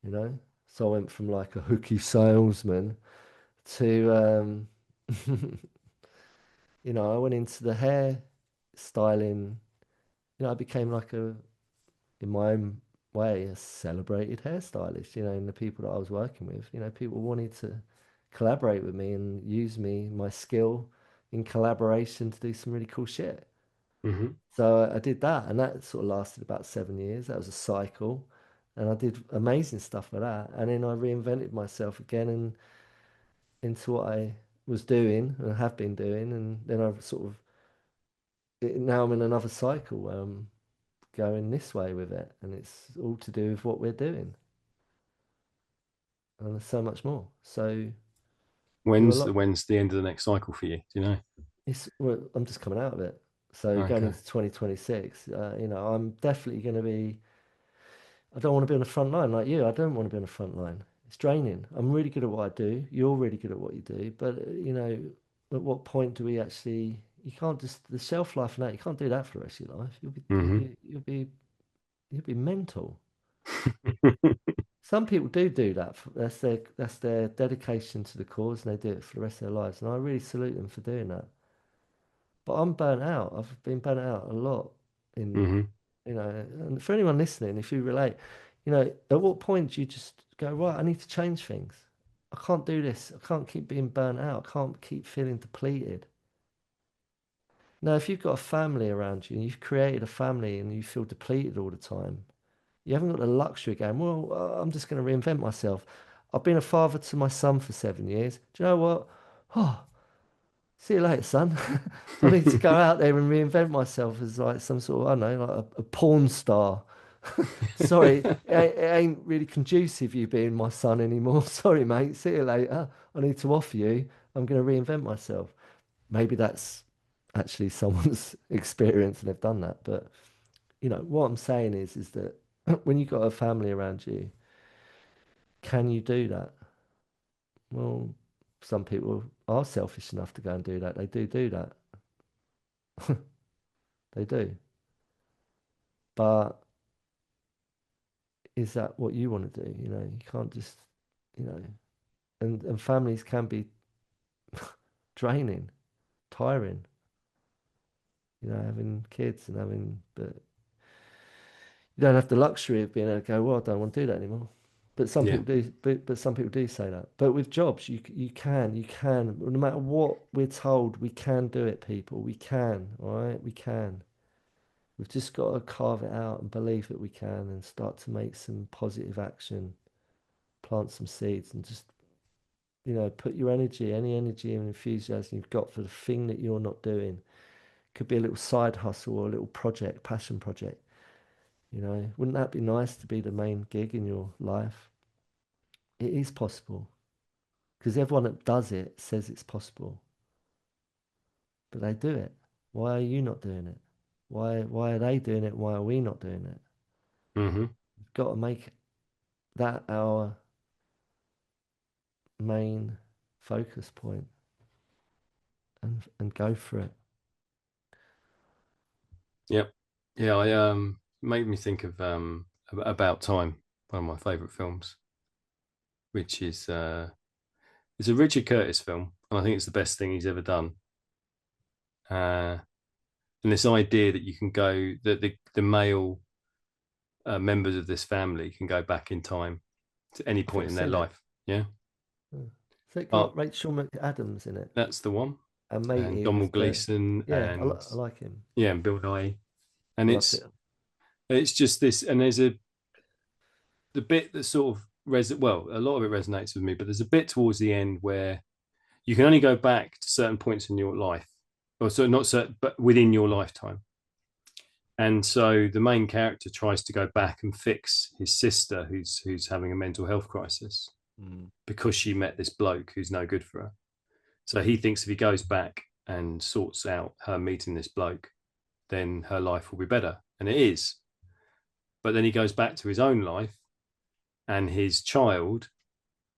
You know, so I went from like a hooky salesman to I went into the hair styling. I became like in my own way, a celebrated hairstylist, and the people that I was working with, people wanted to collaborate with me and use me, my skill in collaboration to do some really cool shit. Hmm. So I did that, and that sort of lasted about 7 years. That was a cycle, and I did amazing stuff with that. And then I reinvented myself again and into what I was doing and have been doing, and then I've sort of now I'm in another cycle where I'm going this way with it, and it's all to do with what we're doing. And there's so much more. So you're a When's lot. the end of the next cycle for you? Do you know? Well, I'm just coming out of it. So going Okay. into 2026, I'm definitely going to be. I don't want to be on the front line like you. I don't want to be on the front line. It's draining. I'm really good at what I do. You're really good at what you do. But at what point do we actually? You can't just the shelf life and that. You can't do that for the rest of your life. Hmm. You'll be mental. Some people do that. That's their dedication to the cause, and they do it for the rest of their lives. And I really salute them for doing that. But I'm burnt out. I've been burnt out a lot in, Hmm. and for anyone listening, if you relate, at what point do you just go, right, I need to change things. I can't do this. I can't keep being burnt out. I can't keep feeling depleted. Now, if you've got a family around you and you've created a family and you feel depleted all the time, you haven't got the luxury of going, well, I'm just going to reinvent myself. I've been a father to my son for 7 years. Do you know what? Oh, see you later, son. I need to go out there and reinvent myself as like some sort of, I don't know, like a porn star. Sorry, it ain't really conducive you being my son anymore. Sorry, mate. See you later. I need to offer you. I'm going to reinvent myself. Maybe that's actually someone's experience and they've done that. But what I'm saying is that when you've got a family around you, can you do that? Well, some people are selfish enough to go and do that. They do that. They do. But is that what you want to do? You know, you can't just, you know, and families can be draining, tiring, you know, having kids and having, but you don't have the luxury of being able to go, well, I don't want to do that anymore. But some Yeah. people do, but some people do say that. But with jobs, you can, no matter what we're told, we can do it, people. We can, all right? We can. We've just got to carve it out and believe that we can and start to make some positive action, plant some seeds and just, you know, put your energy, any energy and enthusiasm you've got for the thing that you're not doing. Could be a little side hustle or a little project, passion project. You know, wouldn't that be nice to be the main gig in your life? It is possible because everyone that does it says it's possible, but they do it. Why are you not doing it? Why are they doing it? Why are we not doing it? Hmm. We've got to make that our main focus point and go for it. Yep. Yeah. I made me think of About Time, one of my favorite films, which is it's a Richard Curtis film, and I think it's the best thing he's ever done. Uh, and this idea that you can go that the male members of this family can go back in time to any I think point I've in their seen it. life. Yeah. Yeah. So it But got Rachel McAdams in it, that's the one. and And Matey was Donald the Gleeson yeah. and I like him. yeah, and Bill Nye. And I loved it. it's just this, and there's a the bit that sort of well, a lot of it resonates with me, but there's a bit towards the end where you can only go back to certain points in your life, or so not certain, but within your lifetime. And so the main character tries to go back and fix his sister, who's having a mental health crisis Mm. because she met this bloke who's no good for her. So he thinks if he goes back and sorts out her meeting this bloke, then her life will be better, and it is. But then he goes back to his own life, and his child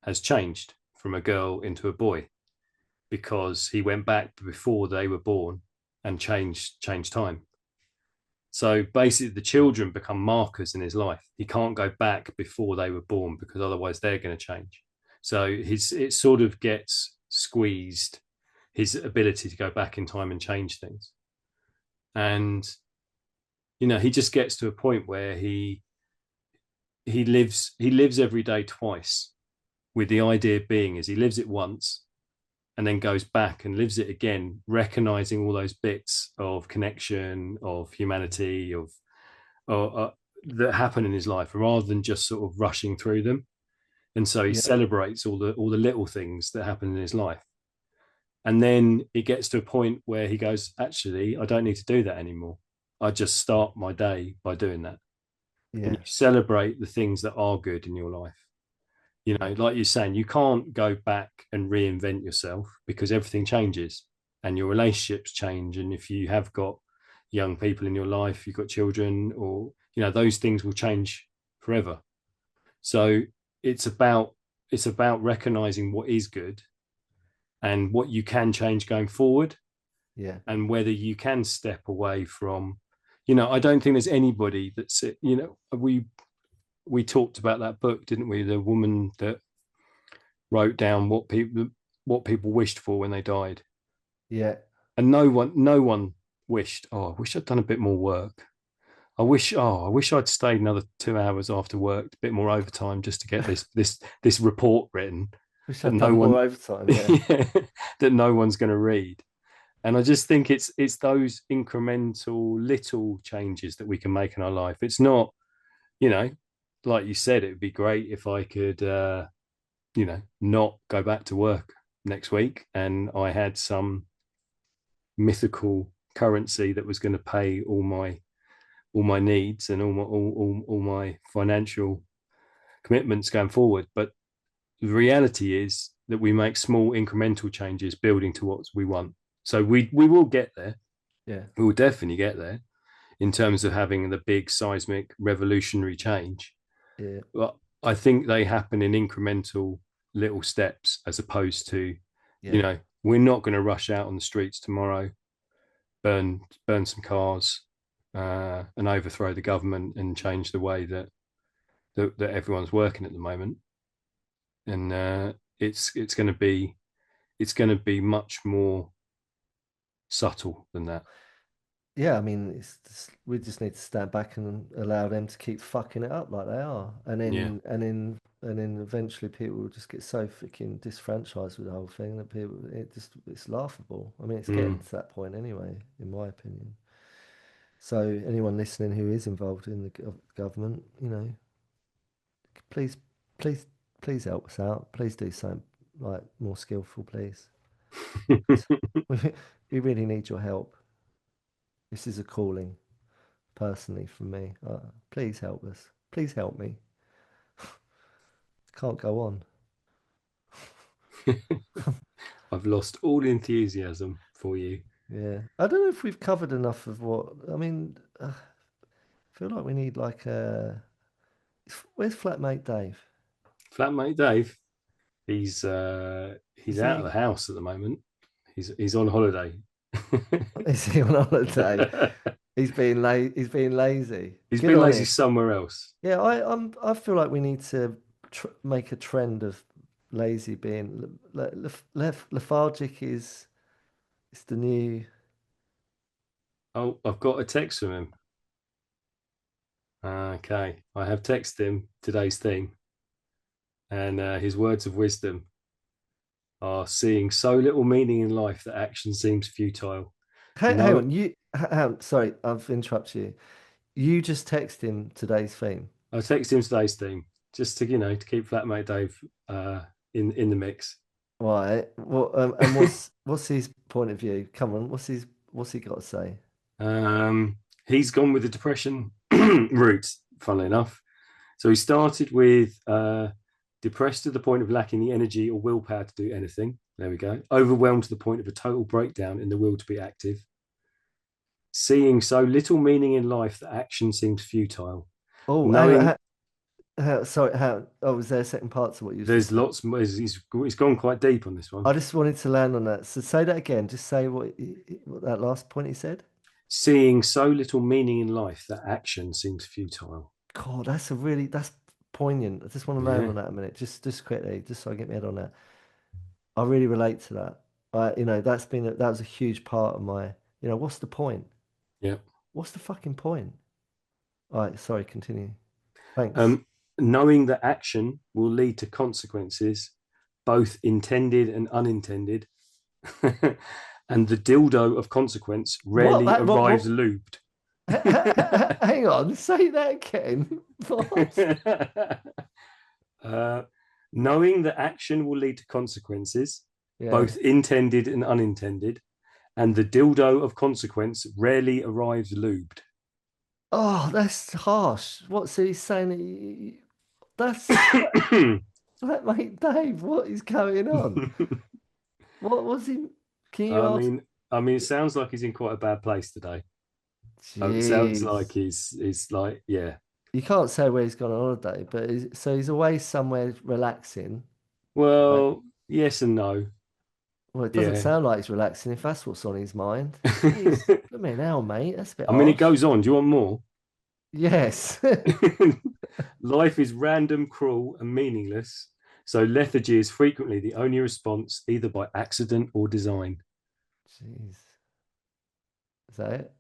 has changed from a girl into a boy because he went back before they were born and changed time. So basically, the children become markers in his life. He can't go back before they were born because otherwise they're going to change. So it sort of gets squeezed, his ability to go back in time and change things. And he just gets to a point where he lives every day twice, with the idea being is he lives it once and then goes back and lives it again, recognizing all those bits of connection, of humanity, of that happen in his life, rather than just sort of rushing through them. And so he Yeah, celebrates all the little things that happen in his life. And then it gets to a point where he goes, actually, I don't need to do that anymore. I just start my day by doing that. And yeah, you celebrate the things that are good in your life. yeah, Like you're saying, you can't go back and reinvent yourself because everything changes and your relationships change. And if you have got young people in your life, you've got children, or those things will change forever. So it's about it's about recognizing what is good and what you can change going forward, yeah, and whether you can step away from. I don't think there's anybody that's we talked about that book, didn't we? The woman that wrote down what people wished for when they died, yeah. and no one wished, oh, I wish I'd done a bit more work. I wish I'd stayed another 2 hours after work, a bit more overtime, just to get this report written Wish that I'd no done one more overtime. Yeah, yeah, that no one's going to read. And I just think it's those incremental little changes that we can make in our life. It's not, you know, like you said, it would be great if I could not go back to work next week and I had some mythical currency that was going to pay all my needs and all my financial commitments going forward. But the reality is that we make small incremental changes building to what we want. So we will get there. yeah, We will definitely get there in terms of having the big seismic revolutionary change. yeah, But I think they happen in incremental little steps, as opposed to, yeah, we're not going to rush out on the streets tomorrow burn some cars, and overthrow the government and change the way that everyone's working at the moment. And it's going to be much more subtle than that. Yeah, I mean, we just need to stand back and allow them to keep fucking it up like they are, Yeah. and then eventually people will just get so freaking disfranchised with the whole thing that it's laughable. I mean, it's getting Mm. to that point anyway, in my opinion. So anyone listening who is involved in the government, please, please, please help us out. Please do something like more skillful, please. We, we really need your help. This is a calling, personally, from me. Please help us. Please help me. Can't go on. I've lost all enthusiasm for you. Yeah. I don't know if we've covered enough of what. I mean, I feel like we need like a. Where's flatmate Dave? Flatmate Dave, he's Is out of he? the house at the moment. He's on holiday. Is he on holiday? He's being lazy. He's Good been on lazy him. somewhere else. Yeah, I feel like we need to make a trend of lazy being lethargic is the new. Oh, I've got a text from him. Okay, I have texted him today's theme, and his words of wisdom are seeing so little meaning in life that action seems futile. Hang No, on, hang on, sorry, I've interrupted you. You just text him today's theme. I texted him today's theme just to to keep flatmate Dave in the mix. Right. Well, and what's his point of view? Come on, what's he got to say? um, he's gone with the depression route, funnily enough. So he started with depressed to the point of lacking the energy or willpower to do anything. There we go. Overwhelmed to the point of a total breakdown in the will to be active. Seeing so little meaning in life that action seems futile. Oh, hang on. Knowing Sorry, oh, was there a second part to what you said? there's lots more, he's gone quite deep on this one. I just wanted to land on that. So say that again. Just say what that last point he said. Seeing so little meaning in life that action seems futile. God, that's poignant. I just want to land Yeah, on that a minute, just quickly, just so I get my head on that. I really relate to that. That was a huge part of my. What's the point? yeah. What's the fucking point? All right, sorry, continue. Thanks. Um, Knowing that action will lead to consequences, both intended and unintended, and the dildo of consequence What? rarely What? arrives lubed. Hang on, say that again. What? uh, Knowing that action will lead to consequences, Yeah. both intended and unintended, and the dildo of consequence rarely arrives lubed. Oh, that's harsh. What? So he's saying that's that, mate, Dave. What is going on? What was he? Can you I ask? mean, I mean, it sounds like he's in quite a bad place today. It sounds like Jeez. he's like, yeah. You can't say where he's gone on holiday, but so he's away somewhere relaxing. Right. Well, yes and no. Well, it doesn't Yeah. sound like he's relaxing if that's what's on his mind. Jeez. I mean, hell, mate, that's a bit I mean, it harsh. goes on. Do you want more? Yes. Life is random, cruel, and meaningless. So lethargy is frequently the only response, either by accident or design. Jeez. Is that it?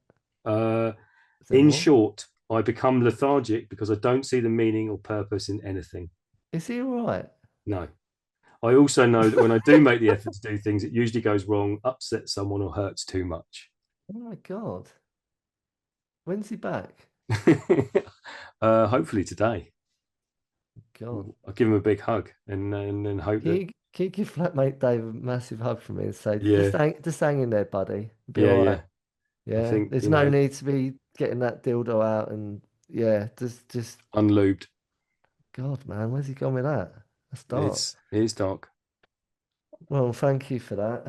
Uh, Is there in more? short, I become lethargic because I don't see the meaning or purpose in anything. Is he all right? No. I also know that when I do make the effort to do things, it usually goes wrong, upsets someone, or hurts too much. Oh my God. When's he back? Hopefully today. God. I'll give him a big hug and hope that, Can you give flatmate Dave a massive hug from me and say, yeah, just hang in there, buddy. Be yeah, all yeah. right. I Yeah. think, There's no need to be getting that dildo out and yeah, just unlubed. God, man, where's he gone with that? That's dark. It's dark. Well, thank you for that.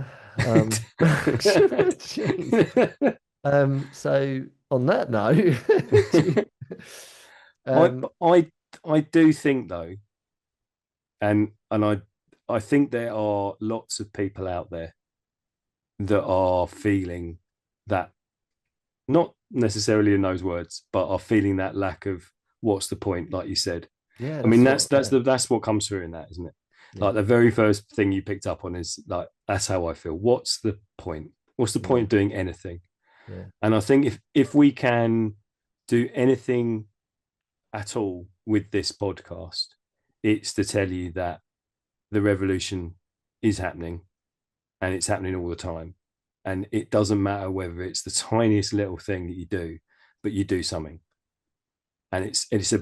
Jeez. So on that note, gee, I um, I I do think though, and I think there are lots of people out there that are feeling that not necessarily in those words, but are feeling that lack of what's the point, like you said. Yeah, I mean, that's what. Yeah, that's what comes through in that, isn't it? yeah, Like the very first thing you picked up on is like that's how I feel. What's the point? What's the point yeah, of doing anything? yeah, And I think if we can do anything at all with this podcast, it's to tell you that the revolution is happening and it's happening all the time. And it doesn't matter whether it's the tiniest little thing that you do, but you do something. And it's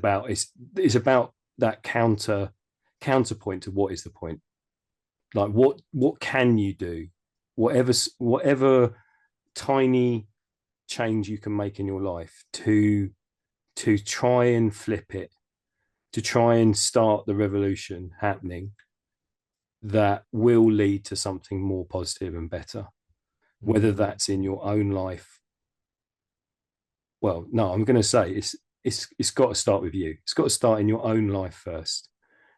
about that counterpoint to what is the point. Like what can you do? Whatever tiny change you can make in your life to try and flip it, to try and start the revolution happening that will lead to something more positive and better, whether mm, that's in your own life. Well, no, I'm going to say it's got to start with you. It's got to start in your own life first,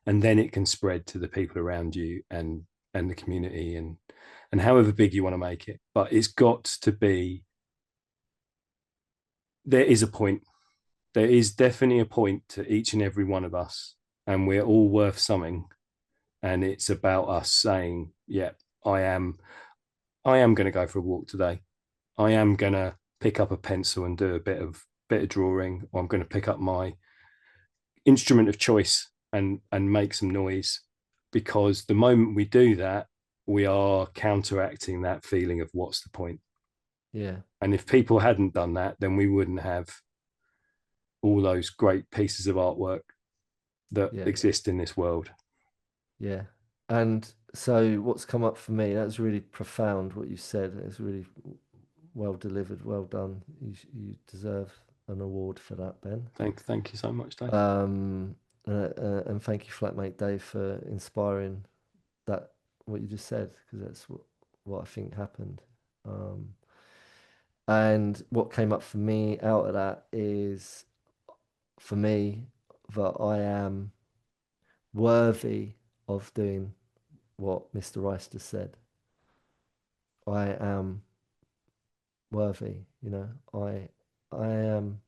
and then it can spread to the people around you and the community and however big you want to make it. But it's got to be. There is a point. There is definitely a point to each and every one of us, and we're all worth something. And it's about us saying, "Yeah, I am. I am going to go for a walk today. I am going to pick up a pencil and do a bit of drawing, or I'm going to pick up my instrument of choice and make some noise." Because the moment we do that, we are counteracting that feeling of what's the point. yeah, And if people hadn't done that, then we wouldn't have all those great pieces of artwork that yeah, exist in this world. yeah. And so, what's come up for me? That's really profound. What you said. It's really well delivered. Well done. You deserve an award for that, Ben. Thank you so much, Dave. Um, and thank you, flatmate Dave, for inspiring that what you just said, because that's what I think happened. Um, and what came up for me out of that is for me that I am worthy of doing what Mr. Rice just said. I am worthy, I am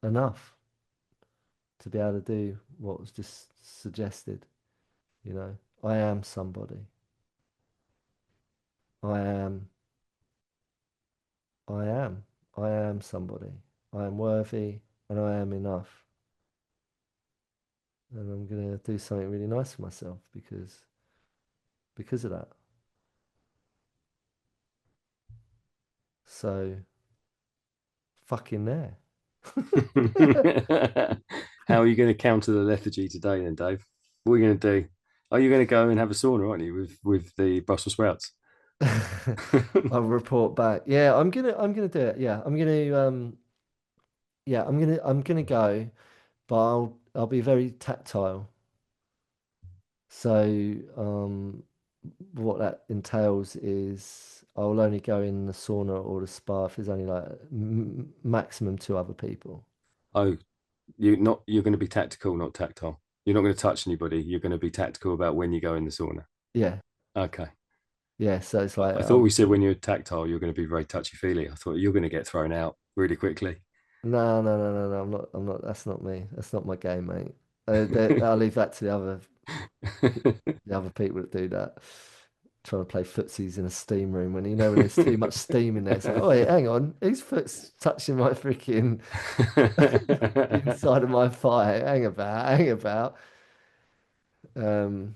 enough to be able to do what was just suggested, you know. I am somebody. I am I am. I am somebody. I am worthy and I am enough. And I'm gonna do something really nice for myself because of that. So fucking there. How are you going to counter the lethargy today, then, Dave? What are you going to do? Are you going to go and have a sauna, aren't you, with the Brussels sprouts? I'll report back. Yeah, I'm gonna do it. Yeah, I'm gonna go, but I'll be very tactile. So what that entails is I'll only go in the sauna or the spa if there's only like maximum two other people. Oh, you're going to be tactical, not tactile. You're not going to touch anybody. You're going to be tactical about when you go in the sauna. Yeah, Okay. yeah. So it's like I thought we said when you're tactile, you're going to be very touchy feely. I thought you're going to get thrown out really quickly. no, no, no, no, no. I'm not. That's not me. That's not my game, mate. I'll leave that to the other people that do that. Trying to play footsies in a steam room when there's too much steam in there. It's like, oh, wait, hang on, whose foot's touching my freaking inside of my thigh? Hang about. Um,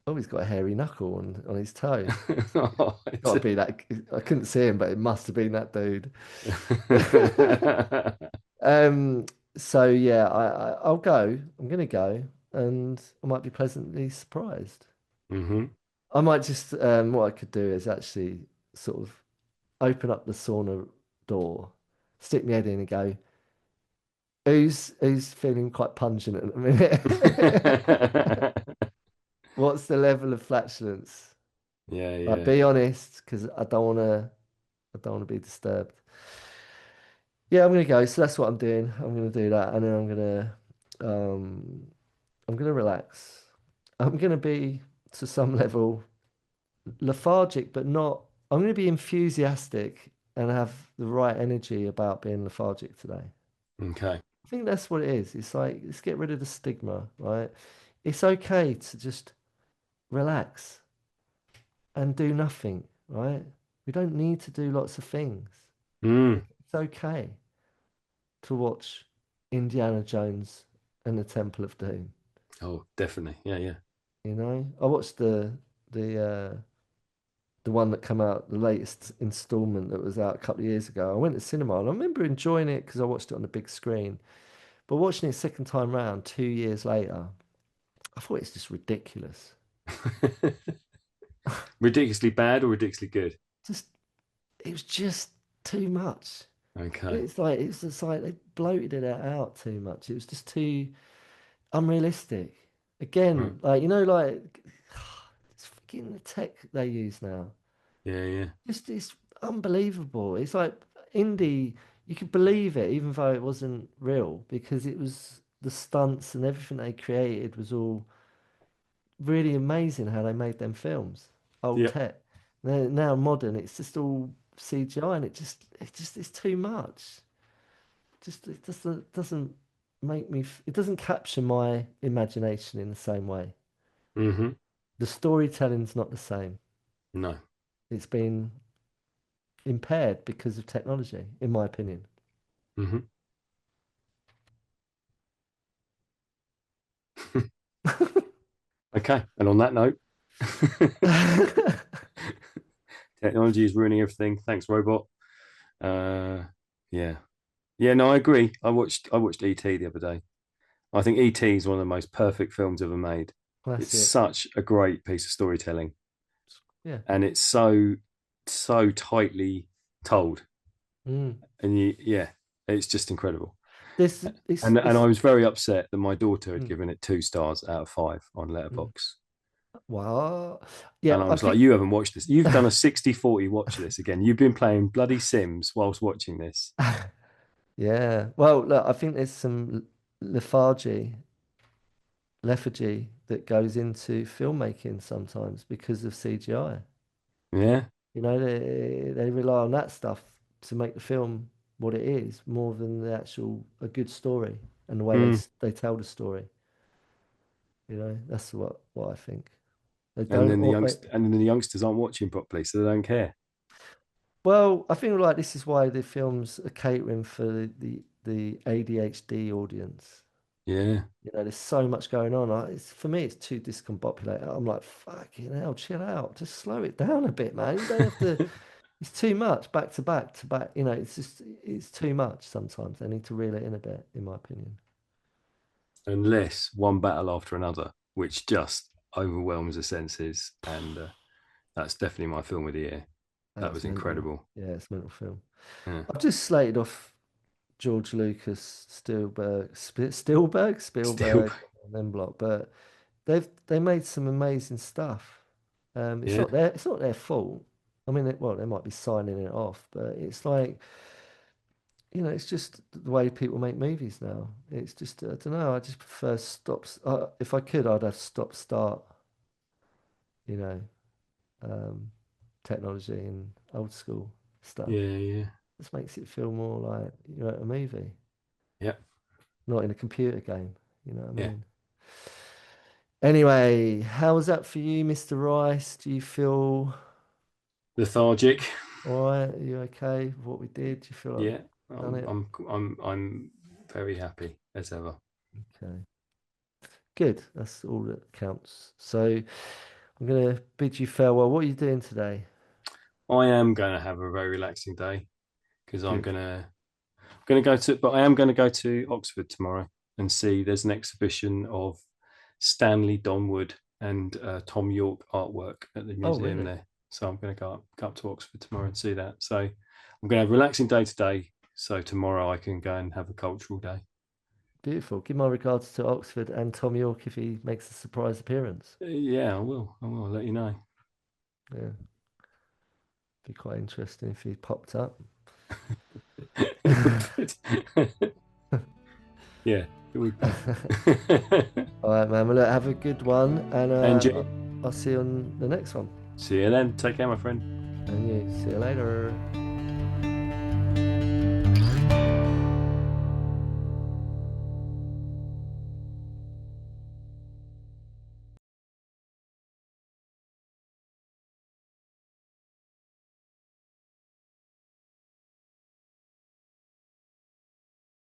oh, he's got a hairy knuckle on his toe. Oh, Got to be that. I couldn't see him, but it must have been that dude. Um, so yeah, I'll go. I'm gonna go, and I might be pleasantly surprised. hmm I might just what I could do is actually sort of open up the sauna door, stick my head in, and go. Who's feeling quite pungent at the minute? What's the level of flatulence? Yeah, Like, yeah. be honest, because I don't want to be disturbed. Yeah, I'm gonna go. So that's what I'm doing. I'm gonna do that, and then um, I'm gonna relax. I'm gonna be to some level lethargic, but not. I'm gonna be enthusiastic and have the right energy about being lethargic today. Okay. I think that's what it is. It's like, let's get rid of the stigma, right? It's okay to just relax and do nothing, right? We don't need to do lots of things. Mm. It's okay to watch Indiana Jones and the Temple of Doom. Oh, definitely. Yeah, yeah. You know, I watched the one that came out, the latest installment that was out a couple of years ago. I went to cinema and I remember enjoying it because I watched it on the big screen. But watching it second time round, 2 years later, I thought it's just ridiculous. Ridiculously bad or ridiculously good? Just it was just too much. Okay. It's just like they bloated it out too much. It was just too unrealistic. Mm. Again, like it's freaking the tech they use now. Yeah, yeah. Just it's unbelievable. It's like indie. You could believe it, even though it wasn't real, because it was the stunts and everything they created was all really amazing. How they made them films, old Yep. tech. Now modern, it's just all CGI, and it just it's too much. Just it doesn't make me. It doesn't capture my imagination in the same way. Mm-hmm. The storytelling's not the same. No. It's been impaired because of technology, in my opinion. Mm-hmm. Okay. And on that note, technology is ruining everything. Thanks, robot. Uh, yeah. Yeah, no, I agree. I watched E.T. the other day. I think E.T. is one of the most perfect films ever made. It's Classic. such a great piece of storytelling, Yeah. and it's so tightly told. Mm. And yeah, it's just incredible. This And I it's was very upset that my daughter had mm, given it 2 stars out of 5 on mm. Letterbox. Wow. Yeah, And I I was like, think you haven't watched this. You've done a 60-40 watch this again. You've been playing bloody Sims whilst watching this. yeah. Well, look, I think there's some lethargy, lethargy that goes into filmmaking sometimes because of CGI. Yeah. You know, they rely on that stuff to make the film what it is more than the actual a good story and the way Mm. they tell the story. You know, that's what I think. They And don't. then the youngsters aren't watching properly, so they don't care. Well, I think like this is why the films are catering for the ADHD audience. Yeah. You know, there's so much going on. For me, it's too discombobulated. I'm like, fucking hell, chill out. Just slow it down a bit, man. You don't have to. It's too much, back to back to back. You know, it's too much sometimes. They need to reel it in a bit, in my opinion. Unless one battle after another, which just overwhelms the senses. And that's definitely my film of the year. That That's was mental. incredible. Yeah, it's a mental film. Yeah. I've just slated off George Lucas, Still, Spielberg, and then block, but they made some amazing stuff. yeah. It's not their fault. I mean, well, they might be signing it off, but it's like, it's just the way people make movies now. It's just, I don't know. I just prefer stops. If I could, I'd have stop start. You know, um, technology and old school stuff. Yeah. Yeah. This makes it feel more like you're at a movie, Yeah. not in a computer game. You know what I Yeah. mean? Anyway, how was that for you, Mr. Rice? Do you feel Lethargic. all right? Are you okay with what we did? Do you feel like Yeah. we've done it? I'm very happy as ever. Okay, good. That's all that counts. So I'm gonna bid you farewell. What are you doing today? I am going to have a very relaxing day because Good. but I am going to go to Oxford tomorrow and see. There's an exhibition of Stanley Donwood and Tom York artwork at the Oh, museum really? there. So I'm going to go up to Oxford tomorrow and see that. So I'm going to have a relaxing day today. So tomorrow I can go and have a cultural day. Beautiful. Give my regards to Oxford and Tom York if he makes a surprise appearance. Yeah, I will. I'll let you know. Yeah, be quite interesting if he popped up. It would be. Yeah, it would be. All right, man. Well, look, have a good one, and And you. I'll see you on the next one. See you then. Take care, my friend. And you see you later.